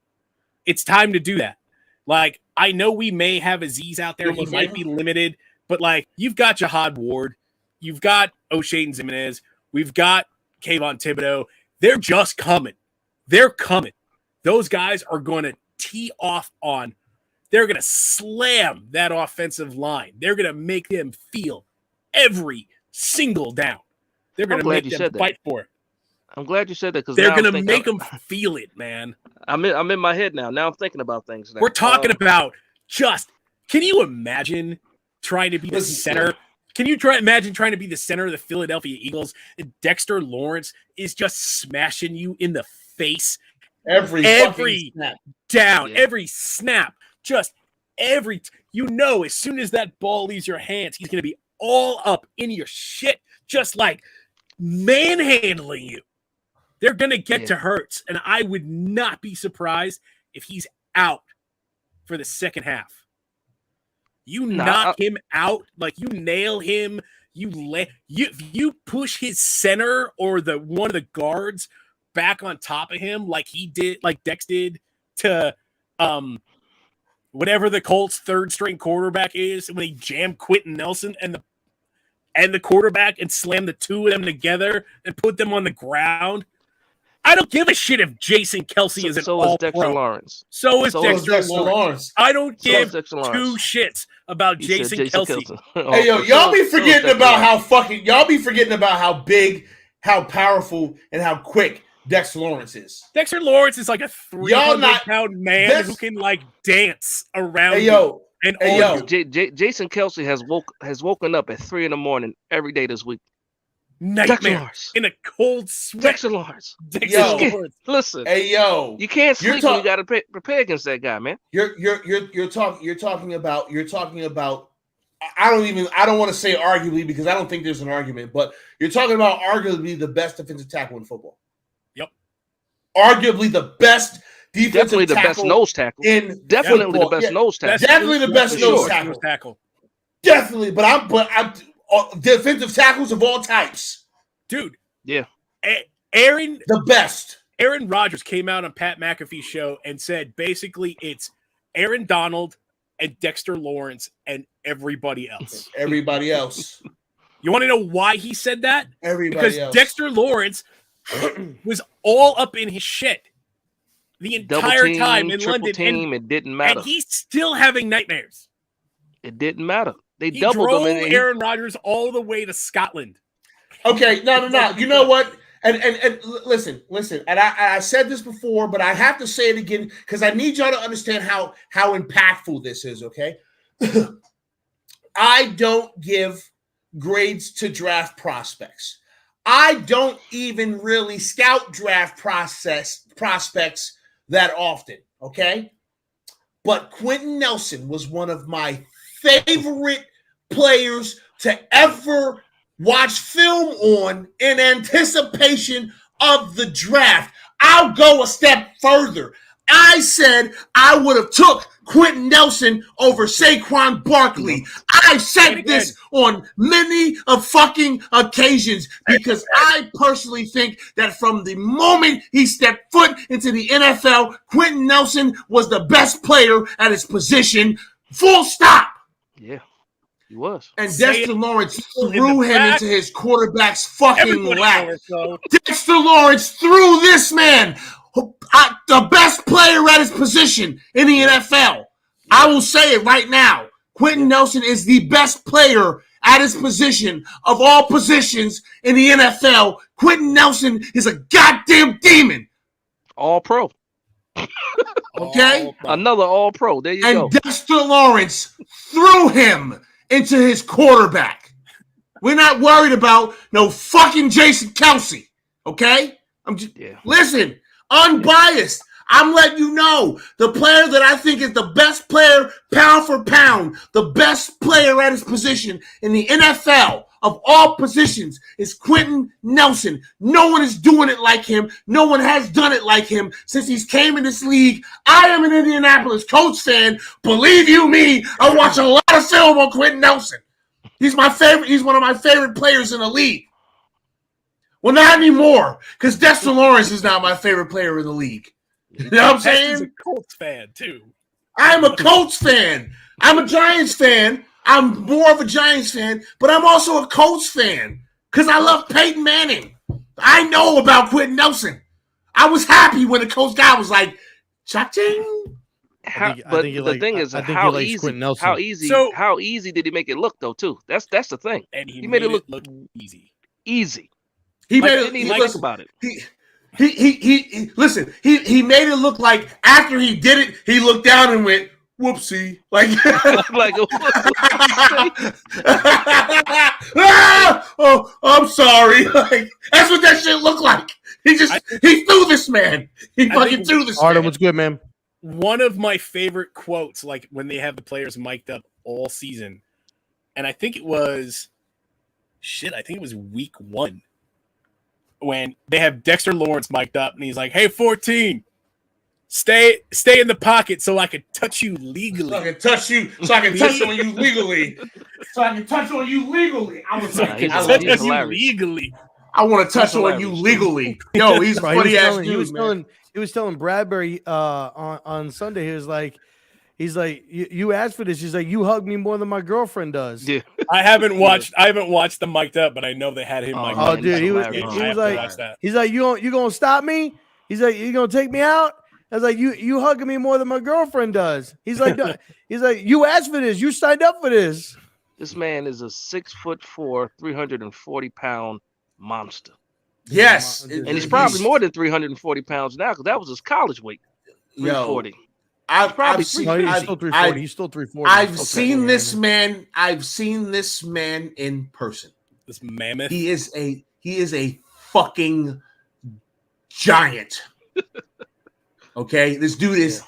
It's time to do that. Like, I know we may have Azeez out there. He might be limited, but, like, you've got Jihad Ward. You've got O'Shane Zimenez. We've got Kayvon Thibodeau. They're just coming. They're coming. Those guys are going to tee off on. They're going to slam that offensive line. They're going to make them feel every single down. They're going to make them fight for it. I'm glad you said that because they're going to make them feel it, man. I'm in my head now. Now I'm thinking about things. Now. We're talking about can you imagine trying to be the center? Can you imagine trying to be the center of the Philadelphia Eagles and Dexter Lawrence is just smashing you in the face every snap. Down, every snap, just as soon as that ball leaves your hands, he's going to be all up in your shit, just like manhandling you. They're going to get to Hurts, and I would not be surprised if he's out for the second half. You knock him out, like you nail him, you push his center or one of the guards back on top of him like he did, like Dex did to whatever the Colts' third string quarterback is when he jammed Quentin Nelson and the quarterback and slammed the two of them together and put them on the ground. I don't give a shit if Jason Kelce is an all-pro. Dexter Lawrence. So is Dexter Lawrence. I don't give two shits about Jason Kelce. Hey, yo, y'all be forgetting about how big, how powerful, and how quick Dexter Lawrence is. Dexter Lawrence is like a 300-pound man who can like dance around. Hey, yo. Jason Kelce has woken up at 3 a.m. every day this week. Nightmare in a cold sweat. Dexter Lawrence. Listen. Hey, yo. You can't sleep when you got to prepare against that guy, man. You're talking about. I don't want to say arguably because I don't think there's an argument, but you're talking about arguably the best defensive tackle in football. Yep. Arguably the best defensive definitely the best nose tackle. Definitely the best nose tackle. Definitely the best nose tackle. Definitely, but I'm defensive tackles of all types. Dude. Yeah. Aaron. The best. Aaron Rodgers came out on Pat McAfee's show and said basically it's Aaron Donald and Dexter Lawrence and everybody else. Everybody else. You want to know why he said that? Everybody else. Dexter Lawrence was all up in his shit the entire time in London. It didn't matter. And he's still having nightmares. It didn't matter. He doubled drove him Aaron Rodgers all the way to Scotland. Okay, no. You know what? And listen. And I said this before, but I have to say it again because I need y'all to understand how impactful this is. Okay, I don't give grades to draft prospects. I don't even really scout draft prospects that often. Okay, but Quentin Nelson was one of my favorite players to ever watch film on in anticipation of the draft. I'll go a step further. I said I would have took Quentin Nelson over Saquon Barkley. I said this on many fucking occasions because I personally think that from the moment he stepped foot into the NFL, Quentin Nelson was the best player at his position. Full stop. Yeah. He was. And Dexter Lawrence threw him into his quarterback's fucking lap. Dexter Lawrence threw this man, the best player at his position in the NFL. I will say it right now. Quentin Nelson is the best player at his position of all positions in the NFL. Quentin Nelson is a goddamn demon. All pro. Okay? Another all pro. There you go. And Dexter Lawrence threw him into his quarterback. We're not worried about no fucking Jason Kelsey. Okay? Listen, unbiased. I'm letting you know the player that I think is the best player pound for pound, the best player at his position in the NFL of all positions is Quentin Nelson. No one is doing it like him. No one has done it like him since he's came in this league. I am an Indianapolis Colts fan. Believe you me, I watch a lot of film on Quentin Nelson. He's my favorite. He's one of my favorite players in the league. Well, not anymore, because Dexter Lawrence is now my favorite player in the league. You know what I'm saying? He's a Colts fan, too. I'm a Colts fan. I'm a Giants fan. I'm more of a Giants fan, but I'm also a Colts fan because I love Peyton Manning. I know about Quentin Nelson. I was happy when the Colts guy was like, cha-ching. But the thing is, how easy did he make it look, though, too? That's the thing. And he made it look easy. Easy. He made it think about it. He listen, he made it look like after he did it, he looked down and went, whoopsie. Like oh, I'm sorry. Like, that's what that shit looked like. He threw this man. He fucking threw this man. Artem, what's good, man? One of my favorite quotes, like when they have the players mic'd up all season, and I think it was week 1. When they have Dexter Lawrence mic'd up and he's like, "Hey, 14, stay in the pocket so I can touch you legally. So I can touch on you legally. I was like, legally. I want to touch on you legally. Yo, he's a funny ass dude. He was telling Bradbury on Sunday. He's like, you asked for this. He's like, you hug me more than my girlfriend does. Yeah. I haven't watched the mic'd up, but I know they had him mic'd up. Oh, dude, he was like, you gonna stop me? He's like, you gonna take me out? I was like, you hugging me more than my girlfriend does. He's like, you asked for this. You signed up for this. This man is a 6'4", 340-pound monster. Yes, and he's probably more than 340 pounds now because that was his college weight. 340. He's still 340. He's still 340. I've seen this man. I've seen this man in person. This mammoth. He is a fucking giant. Okay, this dude is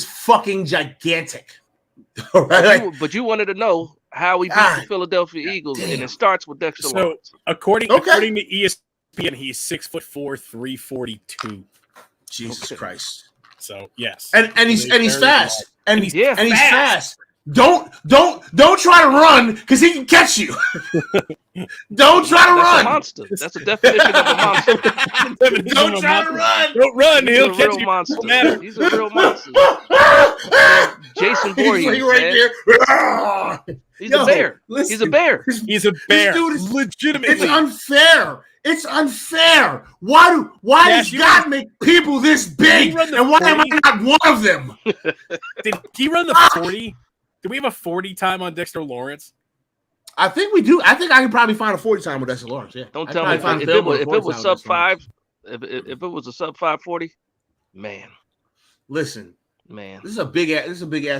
fucking gigantic. All right? But you wanted to know how he beat the Philadelphia Eagles, and it starts with Dexter Lawrence. According to ESPN, he's 6'4", 342. Jesus Christ. So yes, and he's fast, and he's fast. Don't try to run because he can catch you. Don't try to run. A monster. That's the definition of a monster. Don't try to run. Don't run. He's a real monster. He's a real monster. Jason Voorhees, right there. He's a bear. Listen, he's a bear. He's a bear. Legitimately, it's unfair. It's unfair. Why does God make people this big? And why am I not one of them? Did he run the 40? Did we have a 40 time on Dexter Lawrence? I think we do. I think I can probably find a 40 time with Dexter Lawrence. Yeah. Don't tell me if it was sub 5. If it was a sub 540, man. Listen, man, this is a big ass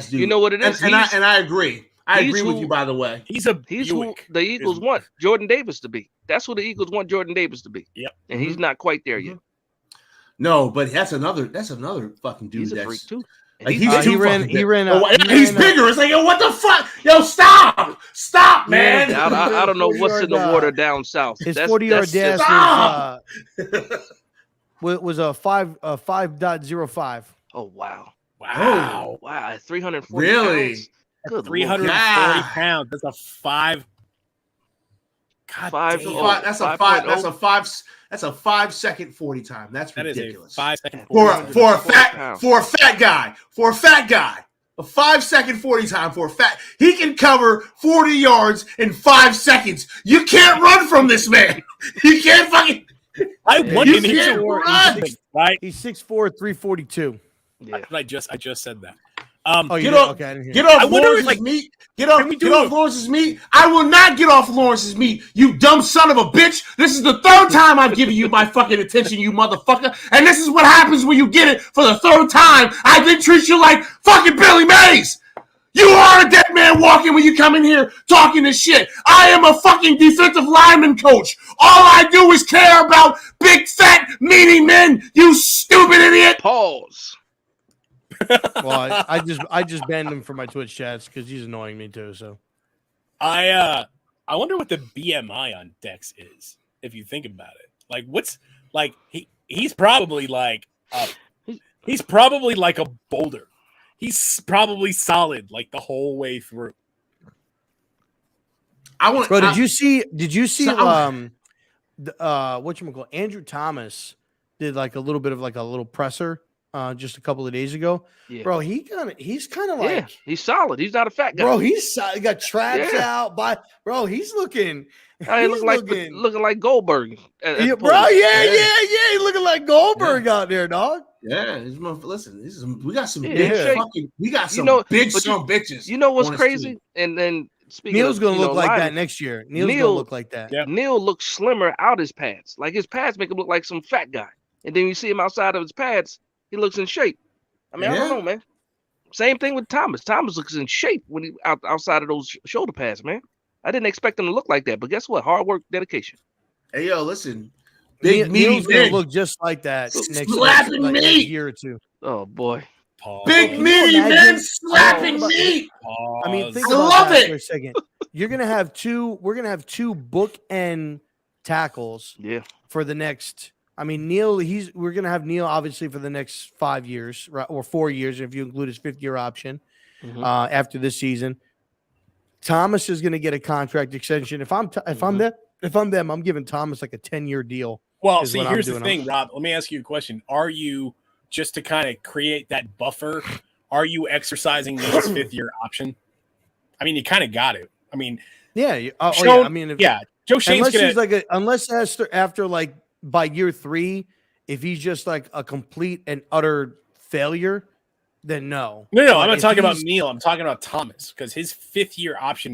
dude. You know what it is, and I agree. I agree with you. By the way, he's who the Eagles want Jordan Davis to be. That's who the Eagles want Jordan Davis to be. Yep, and he's not quite there yet. No, but that's another fucking dude. He's a freak too. Like he ran. He's bigger. It's like, yo, what the fuck? Yo, stop, man. Yeah, I don't know what's in the water down south. His 40-yard dash was a 5.05. Oh wow. 340 really? Pounds. Good 340 pounds. That's a 5. God, that's a 5 second 40 time. That's ridiculous. That is a 5 second for a fat guy. A 5-second 40 time for a fat. He can cover 40 yards in 5 seconds. You can't run from this man. You can't fucking. He's 6'4", 342. Yeah. I just said that. Get off Lawrence's meat. Get off Lawrence's meat. I will not get off Lawrence's meat, you dumb son of a bitch. This is the third time I've given you my fucking attention, you motherfucker. And this is what happens when you get it for the third time. I didn't treat you like fucking Billy Mays. You are a dead man walking when you come in here talking this shit. I am a fucking defensive lineman coach. All I do is care about big, fat, meaty men, you stupid idiot. Pause. Well, I just banned him from my Twitch chats because he's annoying me too. So I wonder what the BMI on Dex is, if you think about it. Like, what's like he's probably like a boulder. He's probably solid like the whole way through. Did you see whatchamacallit? Andrew Thomas did like a little bit of like a little presser just a couple of days ago. Yeah. Bro, he's kind of like he's solid. He's not a fat guy. Bro, he got traps out by bro. He's looking. Looking like Goldberg. He's looking like Goldberg out there, dog. Yeah, listen, we got some big fucking, we got some big some bitches. You know what's crazy? And then speaking Neil's of, gonna look like that next year. Neil's gonna look like that. Yeah. Neil looks slimmer out his pads. Like his pads make him look like some fat guy. And then you see him outside of his pads, he looks in shape. I mean, I don't know, man. Same thing with Thomas. Thomas looks in shape when he outside of those shoulder pads, man. I didn't expect him to look like that, but guess what? Hard work, dedication. Hey, yo, listen. Neil's gonna look just like that next year or two. Oh boy. Big meaty men slapping meat. I mean, think about that for a second. We're gonna have two bookend tackles. Yeah. For the next, I mean, Neil. We're gonna have Neil obviously for the next 5 years, right, or 4 years if you include his 5th-year option after this season. Thomas is gonna get a contract extension. If I'm them, I'm giving Thomas like a 10-year deal. Well, see, here's the thing, Rob. Let me ask you a question. Are you, just to kind of create that buffer, are you exercising Neil's 5th-year option? I mean, you kind of got it. I mean, yeah. I mean, Joe Shane's unless after like by year 3, if he's just like a complete and utter failure, then no. No. I'm not talking about Neil. I'm talking about Thomas because his 5th-year option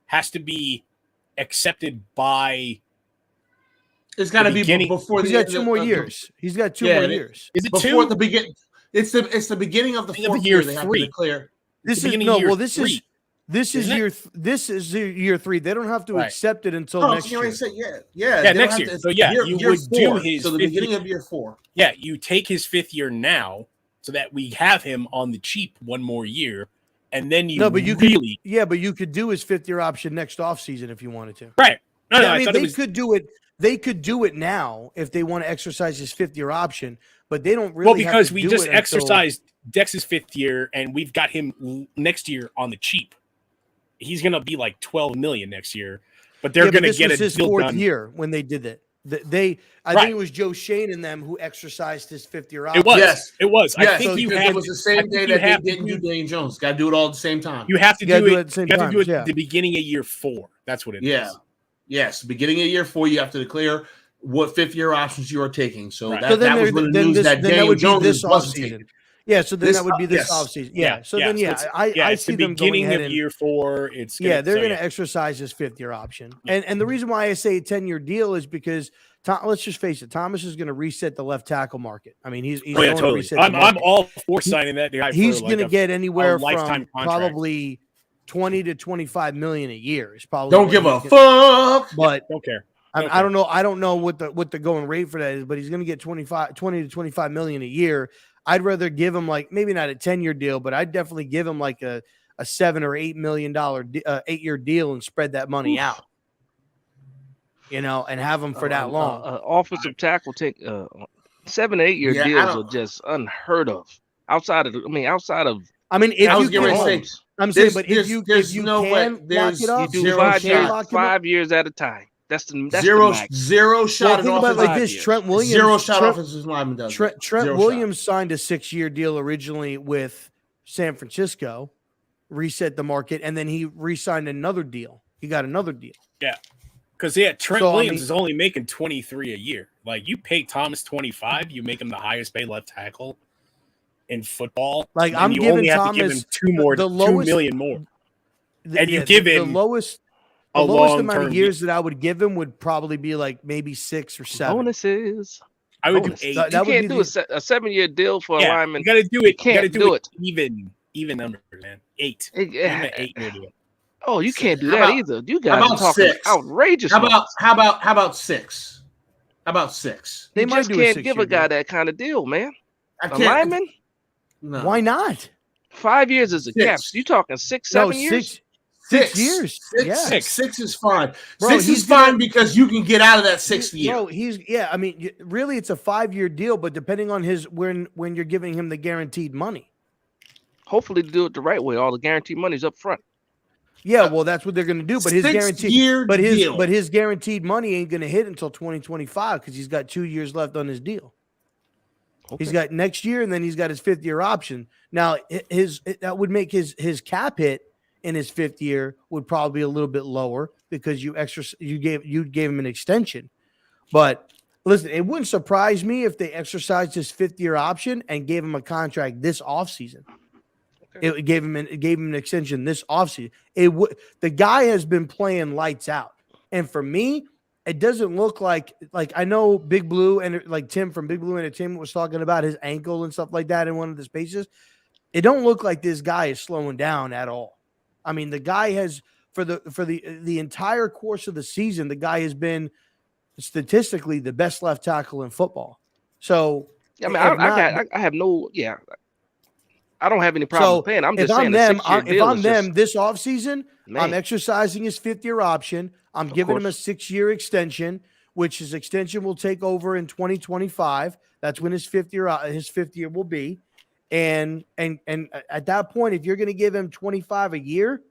has to be accepted by. It's got to be before. He's got 2 more years. He's got 2 more years. Is it before the beginning? It's the beginning of the 4th year. They have to declare. This is year 3. They don't have to accept it until next year. Next year. So you would do his. So the beginning of year 4. Yeah, you take his 5th year now, so that we have him on the cheap 1 more year, and then you but you could do his 5th-year option next offseason if you wanted to. Right. I mean, they could do it. They could do it now if they want to exercise his 5th-year option, but they don't really. Well, because we just exercised Dex's 5th year, and we've got him next year on the cheap. He's going to be like $12 million next year, but they're going to get it. This was his 4th year when they did it. I think it was Joe Shane and them who exercised his 5th-year option. It was. It was. Yes. I think it was the same day that they didn't do Dane Jones. Got to do it all at the same time. You have to do it at the same time. You have to do it at the beginning of year 4. That's what it is. Yes, beginning of year 4, you have to declare what 5th-year options you are taking. So that was when the news that Dane Jones wasn't taking. Yeah, so then that would be this offseason. Yeah, so then I see them going ahead of year 4. They're going to exercise his 5th-year option, and the reason why I say a 10-year deal is because let's just face it, Thomas is going to reset the left tackle market. I mean, he's going to reset. I'm all for signing that guy. He's going to get anywhere from probably 20 to 25 million a year. Is probably don't give a fuck, but don't care. I don't know. I don't know what the going rate for that is, but he's going to get 20 to 25 million a year. I'd rather give him like maybe not a 10-year deal, but I'd definitely give him like a $7 or $8 million 8-year deal and spread that money out. And have him for that long. Offensive tackle take 7 to 8 year deals are just unheard of. Outside of. I mean, if you can, I'm saying, but if you no can way. lock it up, you do 5 years at a time. That's the zero shot. Think about it like this: Trent Williams, zero shot offensive lineman does. Trent Williams signed a 6-year deal originally with San Francisco, reset the market, and then he re-signed another deal. He got another deal. Yeah. Because Trent Williams is only making 23 a year. Like, you pay Thomas 25, you make him the highest paid left tackle in football. Like, I'm giving Thomas $2 million more. And you give him the lowest amount of years that I would give him would probably be like maybe 6 or 7. Bonuses. I would do 8. You can't do a 7-year deal for a lineman. You got to do it. You can't do it. Even numbers, man. 8. Yeah. 8-year deal. Oh, you can't do that either. You guys are talking 6? outrageous. How about 6? How about 6? They just can't give a guy that kind of deal, man. A lineman? No. Why not? 5 years is a cap. You talking 6, 7 years? 6 years. Yeah. 6 is fine. Bro, 6 is fine because you can get out of that 6th year. Bro, I mean, really, it's a 5-year deal, but depending on when you're giving him the guaranteed money. Hopefully, to do it the right way. All the guaranteed money's up front. Yeah, well, that's what they're going to do. But his his guaranteed money ain't going to hit until 2025 because he's got 2 years left on his deal. Okay. He's got next year, and then he's got his 5th year option. Now, that would make his cap hit in his 5th year would probably be a little bit lower because you gave him an extension. But listen, it wouldn't surprise me if they exercised his 5th year option and gave him a contract this offseason. It gave him an extension this offseason. The guy has been playing lights out. And for me, it doesn't look like I know Big Blue and like Tim from Big Blue Entertainment was talking about his ankle and stuff like that in one of the spaces. It don't look like this guy is slowing down at all. I mean, the guy has for the entire course of the season, the guy has been statistically the best left tackle in football. So I mean, I have no I don't have any problem paying. I'm just saying if I'm them this offseason, I'm exercising his 5th year option. I'm giving him a 6-year extension, which his extension will take over in 2025. That's when his 5th year will be. And at that point, if you're going to give him 25 a year,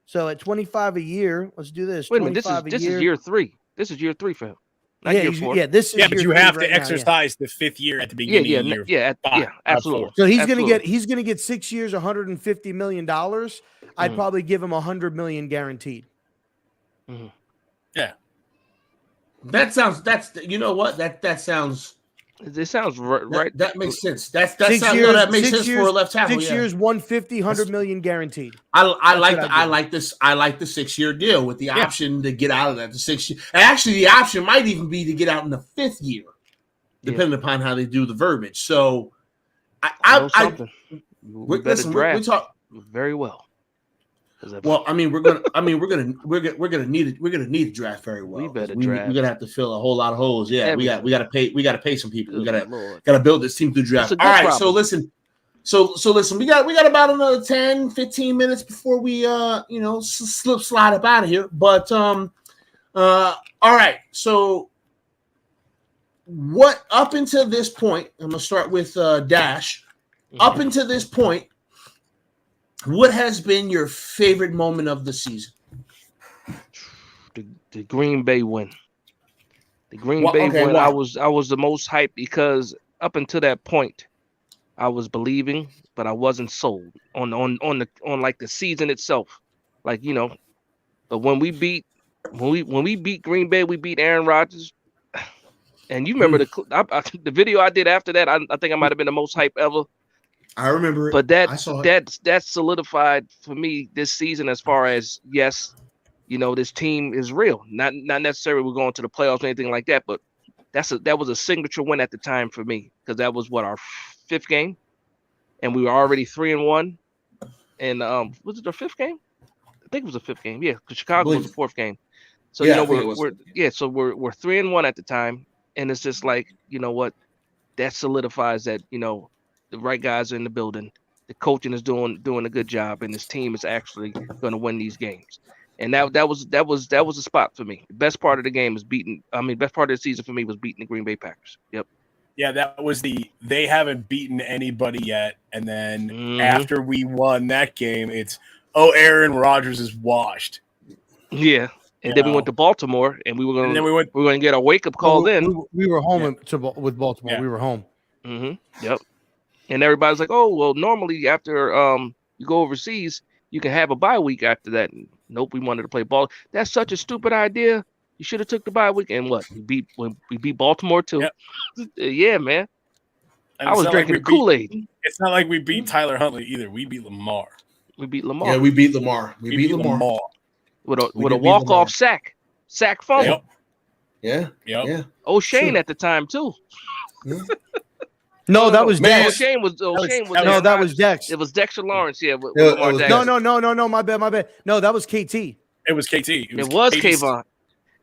so at 25 a year, let's do this. Wait a minute, this is year 3. This is year 3 for him. Not year 4. This is but you have to exercise the 5th year at the beginning of year. Yeah, absolutely. So he's going to get 6 years, $150 million. I'd probably give him $100 million guaranteed. Mm-hmm. Yeah, that sounds It sounds right. That makes sense. That makes sense for a left tackle. 6 years, 150, $100 million guaranteed. I like this. I like the 6-year deal with the option to get out of that. The 6 year, and actually, the option might even be to get out in the 5th year, depending upon how they do the verbiage. So, we talk very well. Well, I mean, we're gonna need to draft very well. We better draft. We're gonna have to fill a whole lot of holes. Yeah, we got to pay some people. We gotta build this team through draft. All right, problem. So listen, we got about another 10, 15 minutes before we slide up out of here. But all right, so what up until this point? I'm gonna start with Dash. Up until this point, what has been your favorite moment of the season? The Green Bay win. The Green Bay win. Wow. I was the most hyped because up until that point, I was believing, but I wasn't sold on like the season itself. Like, but when we beat Green Bay, we beat Aaron Rodgers. And you remember the video I did after that? I think I might have been the most hype ever. I remember it. But that solidified for me this season as far as, yes, this team is real. Not necessarily we're going to the playoffs or anything like that, but that was a signature win at the time for me because that was our 5th game, and we were already 3-1. And was it our 5th game? I think it was the 5th game. Yeah, because Chicago was the 4th game. So we're 3-1 at the time, and it's just like, you know what, that solidifies that the right guys are in the building. The coaching is doing a good job, and this team is actually going to win these games. And that was a spot for me. The best part of the game is best part of the season for me was beating the Green Bay Packers. Yep. Yeah, that was they haven't beaten anybody yet. And then after we won that game, it's, Aaron Rodgers is washed. Yeah. And then we went to Baltimore, and we were going to get a wake-up call then. We were home with Baltimore. Yeah. We were home. Mm-hmm. Yep. And everybody's like, oh, well, normally after you go overseas, you can have a bye week after that. And nope, we wanted to play ball. That's such a stupid idea. You should have took the bye week. And what? We beat Baltimore too. Yep. Yeah, man. And I was drinking the Kool-Aid. It's not like we beat Tyler Huntley either. We beat Lamar. We beat Lamar. Yeah, we beat Lamar. We beat Lamar. With a walk-off sack fumble. Yep. Yeah. O'Shane at the time too. Yeah. No, that was Dex. O'Shane was that was Dex. It was Dexter Lawrence. Yeah. With No. My bad. No, that was KT. It was KT. It was Kayvon.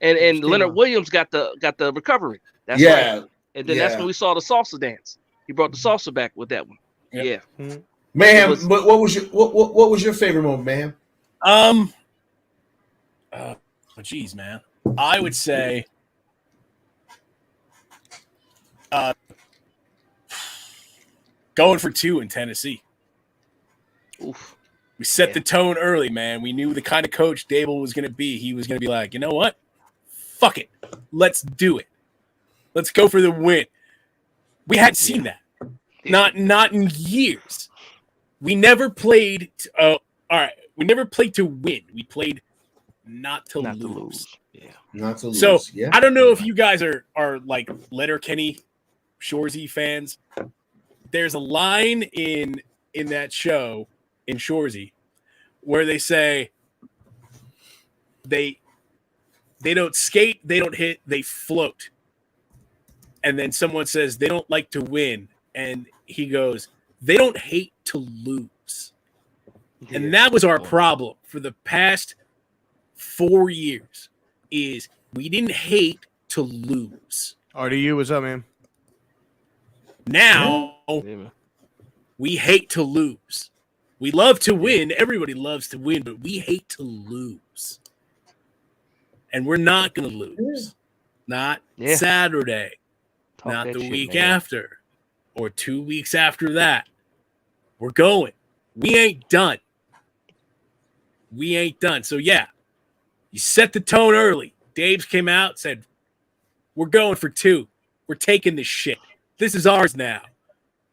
And Leonard Williams got the recovery. That's right. And then that's when we saw the salsa dance. He brought the salsa back with that one. Yep. Yeah. Mm-hmm. Man, what was your favorite moment, man? Geez, man. I would say going for 2 in Tennessee. Oof. We set the tone early, man. We knew the kind of coach Dable was going to be. He was going to be like, you know what? Fuck it. Let's do it. Let's go for the win. We hadn't seen that. Not in years. We never played. All right. We never played to win. We played not to lose. Yeah. Not to lose. So I don't know if you guys are like Letterkenny Shoresy fans. There's a line in that show in Shoresy where they say they don't skate, they don't hit, they float. And then someone says they don't like to win, and he goes, they don't hate to lose. Yeah. And that was our problem for the past 4 years is we didn't hate to lose. RDU, what's up, man? Now we hate to lose. We love to win. Everybody loves to win, but we hate to lose. And we're not going to lose. Not Saturday. Not the week after. Or 2 weeks after that. We're going. We ain't done. We ain't done. So, yeah, you set the tone early. Dave's came out, said, we're going for 2. We're taking this shit. This is ours now.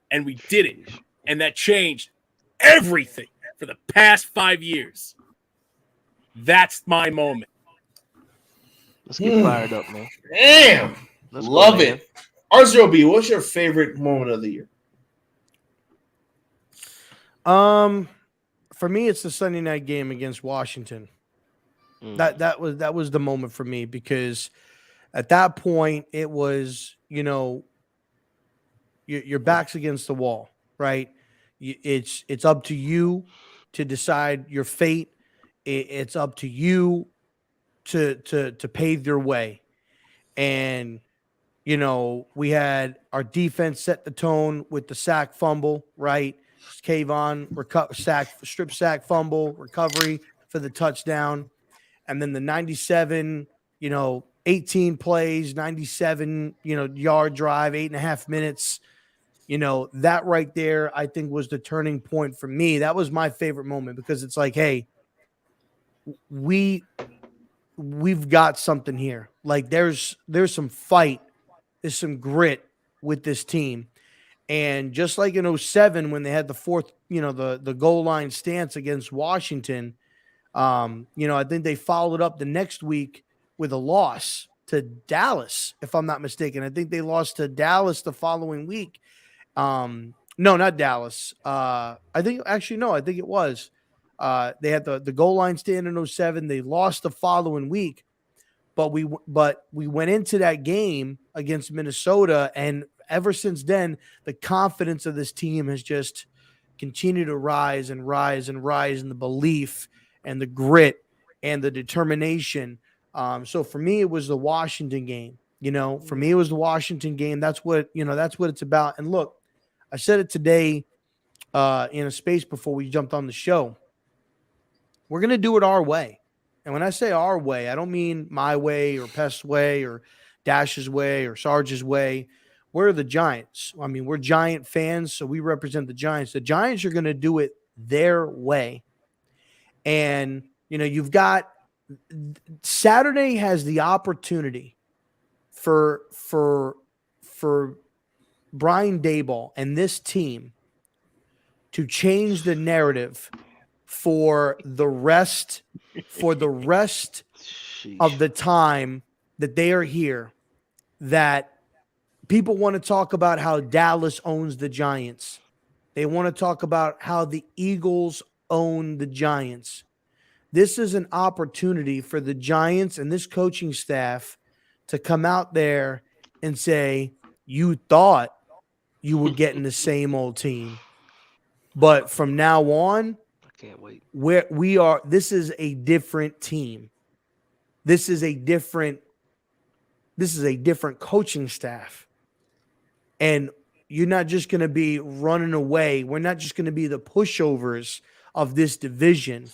And we did it. And that changed everything for the past 5 years. That's my moment. Let's get fired up, man. Damn. Love it. RZeroB, what's your favorite moment of the year? For me, it's the Sunday night game against Washington. That was the moment for me because at that point it was, your back's against the wall, right? It's up to you to decide your fate. It's up to you to pave your way. And we had our defense set the tone with the sack fumble, right? Kayvon strip sack fumble recovery for the touchdown, and then the 97, 18 plays, 97, yard drive, 8.5 minutes. That right there, I think was the turning point for me. That was my favorite moment because it's like, hey, we've got something here. Like there's some fight, there's some grit with this team. And just like in 2007, when they had the fourth, the goal line stance against Washington, I think they followed up the next week with a loss to Dallas, if I'm not mistaken. I think they lost to Dallas the following week. No, not Dallas. I think it was. They had the goal line stand in 2007. They lost the following week, but we went into that game against Minnesota, and ever since then, the confidence of this team has just continued to rise and rise and rise, and the belief and the grit and the determination. So for me, it was the Washington game. For me, it was the Washington game. That's what it's about. And look, I said it today in a space before we jumped on the show. We're going to do it our way. And when I say our way, I don't mean my way or Pest's way or Dash's way or Sarge's way. We're the Giants. I mean, we're Giant fans, so we represent the Giants. The Giants are going to do it their way. And, you've got Saturday has the opportunity for Brian Daboll and this team to change the narrative for the rest of the time that they are here, that people want to talk about how Dallas owns the Giants. They want to talk about how the Eagles own the Giants. This is an opportunity for the Giants and this coaching staff to come out there and say, you thought you were getting the same old team, but from now on, I can't wait. This is a different team. This is a different coaching staff. And you're not just going to be running away. We're not just going to be the pushovers of this division.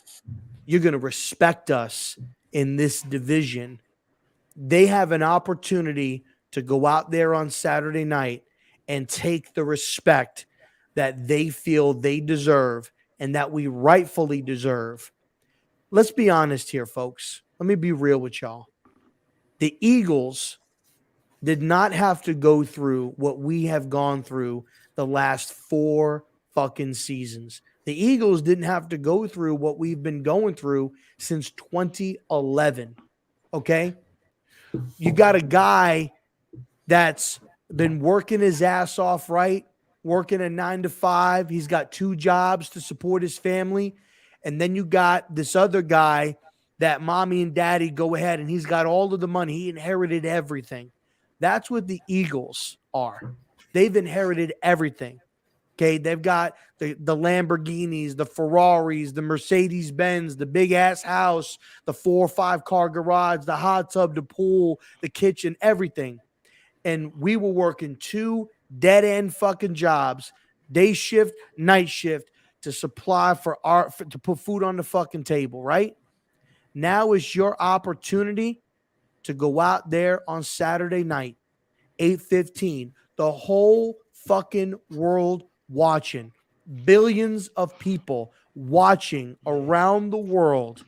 You're going to respect us in this division. They have an opportunity to go out there on Saturday night and take the respect that they feel they deserve and that we rightfully deserve. Let's be honest here, folks. Let me be real with y'all. The Eagles did not have to go through what we have gone through the last 4 fucking seasons. The Eagles didn't have to go through what we've been going through since 2011. Okay? You got a guy that's been working his ass off, right? Working a 9 to 5. He's got 2 jobs to support his family. And then you got this other guy that mommy and daddy go ahead and he's got all of the money. He inherited everything. That's what the Eagles are. They've inherited everything. Okay, they've got the Lamborghinis, the Ferraris, the Mercedes-Benz, the big-ass house, the 4 or 5 car garage, the hot tub, the pool, the kitchen, everything. And we were working 2 dead-end fucking jobs, day shift, night shift, to supply to put food on the fucking table, right? Now is your opportunity to go out there on Saturday night, 8:15. The whole fucking world watching. Billions of people watching around the world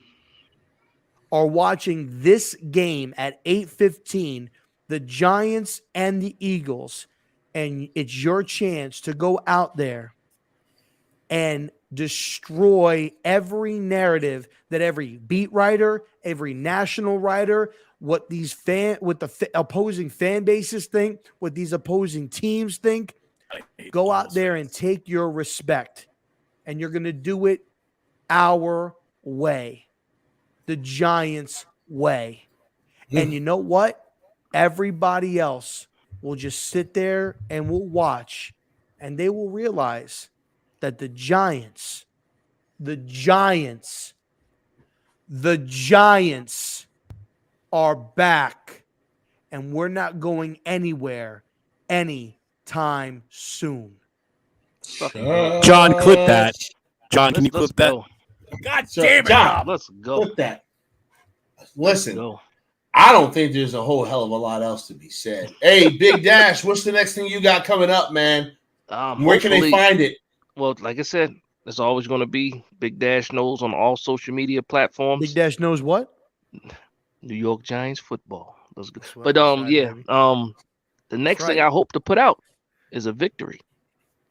are watching this game at 8:15, the Giants and the Eagles. And it's your chance to go out there and destroy every narrative that every beat writer, every national writer, what the opposing fan bases think, what these opposing teams think. Go out there and take your respect. And you're going to do it our way, the Giants' way. And you know what? Everybody else will just sit there and will watch, and they will realize that the Giants are back, and we're not going anywhere anytime soon. John, clip that. John, can you clip that? God damn it, John, let's go. Clip that. Listen, I don't think there's a whole hell of a lot else to be said. Hey, Big Dash, what's the next thing you got coming up, man? Where can they find it? Well, like I said, it's always going to be Big Dash Knows on all social media platforms. Big Dash Knows what? New York Giants football. That's good. But the next thing I hope to put out is a victory.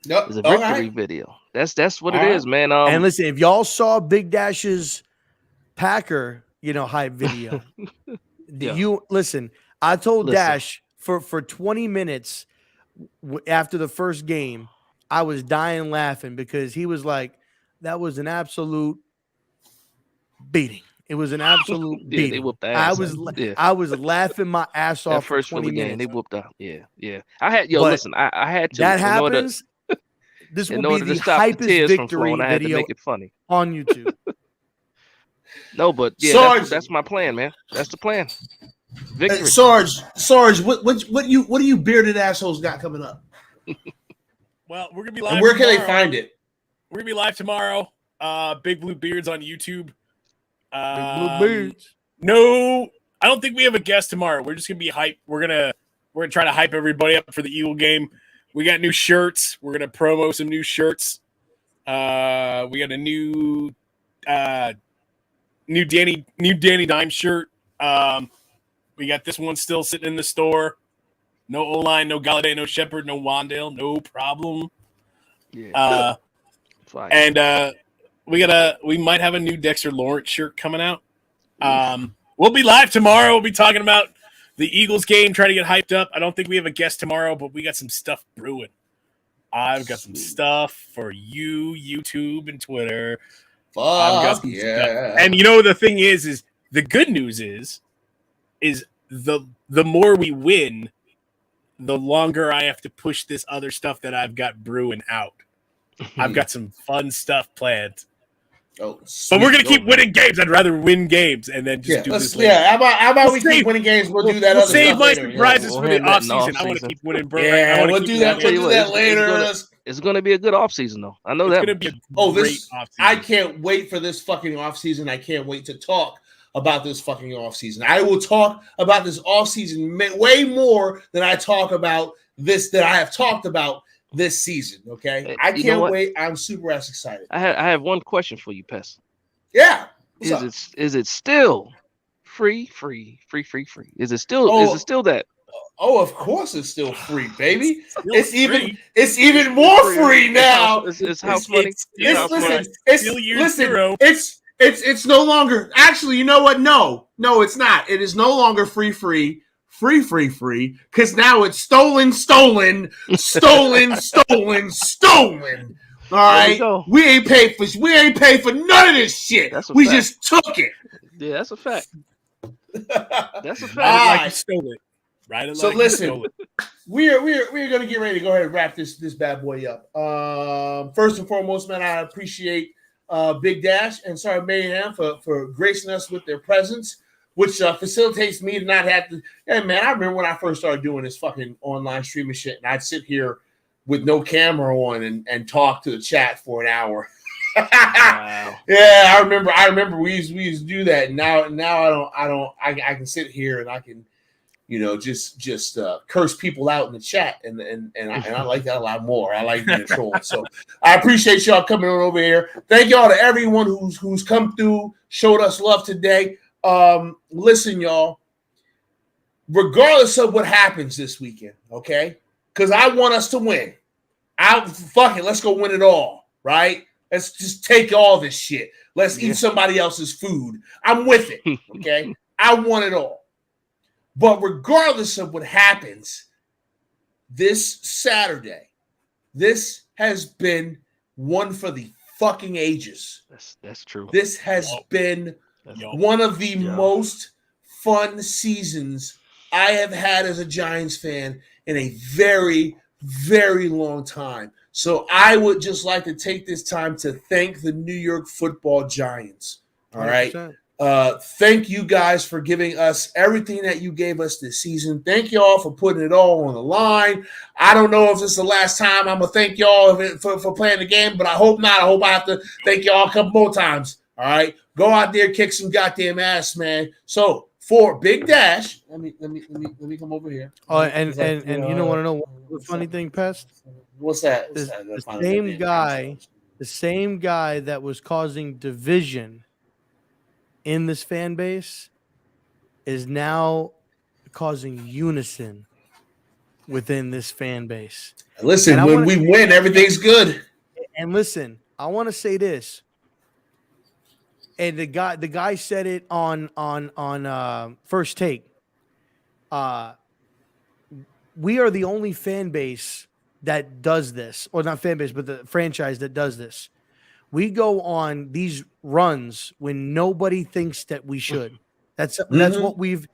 Yep. Is a victory video. That's what it is, man. And listen, if y'all saw Big Dash's Packer, hype video, you listen. I told Dash for 20 minutes after the first game, I was dying laughing because he was like, "That was an absolute beating. It was an absolute beating." They whooped the ass. I was laughing my ass off for 20 minutes. They whooped out. Yeah. I had I had to. That happens. This will be the hypest victory I had to make it funny on YouTube. No, but that's my plan, man. That's the plan. Victory. Sarge, what do you bearded assholes got coming up? Well, we're gonna be live. And where can they find it? We're gonna be live tomorrow. Big Blue Beards on YouTube. Big Blue Beards. No, I don't think we have a guest tomorrow. We're just gonna be hype. We're gonna try to hype everybody up for the Eagle game. We got new shirts. We're gonna promo some new shirts. We got a new Danny Dime shirt. We got this one still sitting in the store. No O-line, no Galladay, no Shepard, no Wandale, no problem. Yeah. Fire. And we might have a new Dexter Lawrence shirt coming out. We'll be live tomorrow. We'll be talking about the Eagles game, trying to get hyped up. I don't think we have a guest tomorrow, but we got some stuff brewing. I've got some stuff for you, YouTube and Twitter. I've got some stuff. And the thing is the good news is the more we win, the longer I have to push this other stuff that I've got brewing out. I've got some fun stuff planned. Oh, but we're gonna keep winning games. I'd rather win games and then just do this later. Yeah, how about we keep winning games? We'll do that. We'll other save stuff my later. surprises for the off season. I want to keep winning. We'll do that. We'll do that later. It's going to be a good off season, though. I know that. It's going to be a great off season. I can't wait for this fucking off season. I can't wait to talk about this fucking off season. I will talk about this off season way more than I talk about this that I have talked about this season. Okay, I can't wait. I'm super ass excited. I have one question for you, Pest. Yeah. Is it still free? Is it still that? Oh, of course it's still free, baby. It's even more free now. It's house money. It's no longer. Actually, you know what? No, it's not. It is no longer free. Because now it's stolen. All right, we ain't paid for none of this shit. We just took it. Yeah, that's a fact. That's a fact. Like you stole it. Right. So listen, we're gonna get ready to go ahead and wrap this bad boy up. First and foremost, man, I appreciate Big Dash and Sorry Mayhem for gracing us with their presence, which facilitates me to not have to. Yeah, man, I remember when I first started doing this fucking online streaming shit, and I'd sit here with no camera on and talk to the chat for an hour. Wow. Yeah, I remember we used to do that. And now I can sit here and I can, just curse people out in the chat, and I like that a lot more. I like being trolled. So I appreciate y'all coming on over here. Thank y'all to everyone who's come through, showed us love today. Listen, y'all, regardless of what happens this weekend, okay? Because I want us to win. Fuck it, let's go win it all, right? Let's just take all this shit. Let's eat somebody else's food. I'm with it, okay? I want it all. But regardless of what happens this Saturday, this has been one for the fucking ages. That's true. This has been one of the most fun seasons I have had as a Giants fan in a very, very long time. So I would just like to take this time to thank the New York Football Giants. All 100%. Right. Thank you guys for giving us everything that you gave us this season. Thank y'all for putting it all on the line. I don't know if this is the last time I'm going to thank y'all for playing the game, but I hope not. I hope I have to thank y'all a couple more times. All right. Go out there, kick some goddamn ass, man. So for Big Dash, let me come over here. Oh, and you don't want to know the funny thing, Pest? What's that? The same guy that was causing division in this fan base is now causing unison within this fan base. Listen, when we win, everything's good. And listen, I want to say this. And the guy said it on First Take. We are the only fan base that does this, or not fan base, but the franchise that does this. We go on these runs when nobody thinks that we should. That's what we've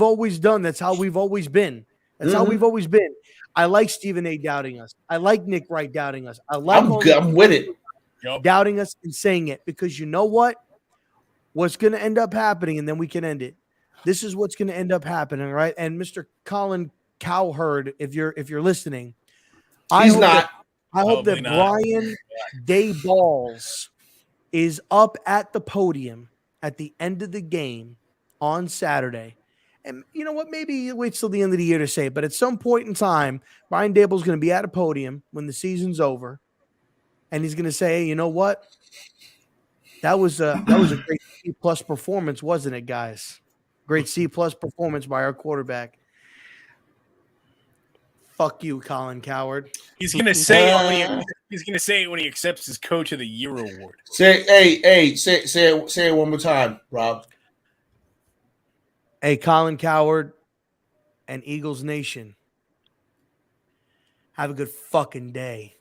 always done. That's how we've always been. How we've always been. I like Stephen A. doubting us. I like Nick Wright doubting us. I'm with it. Doubting us and saying it, because you know what? What's going to end up happening, and then we can end it. This is what's going to end up happening, right? And Mr. Colin Cowherd, if you're listening, I hope that Brian Dayballs is up at the podium at the end of the game on Saturday. And you know what? Maybe he waits till the end of the year to say it, but at some point in time, Brian Daboll's going to be at a podium when the season's over, and he's going to say, hey, you know what? That was a great C+ performance, wasn't it, guys? Great C+ performance by our quarterback. Fuck you, Colin Coward. He's gonna say it when he accepts his Coach of the Year award. Say it one more time, Rob. Hey, Colin Coward and Eagles Nation. Have a good fucking day.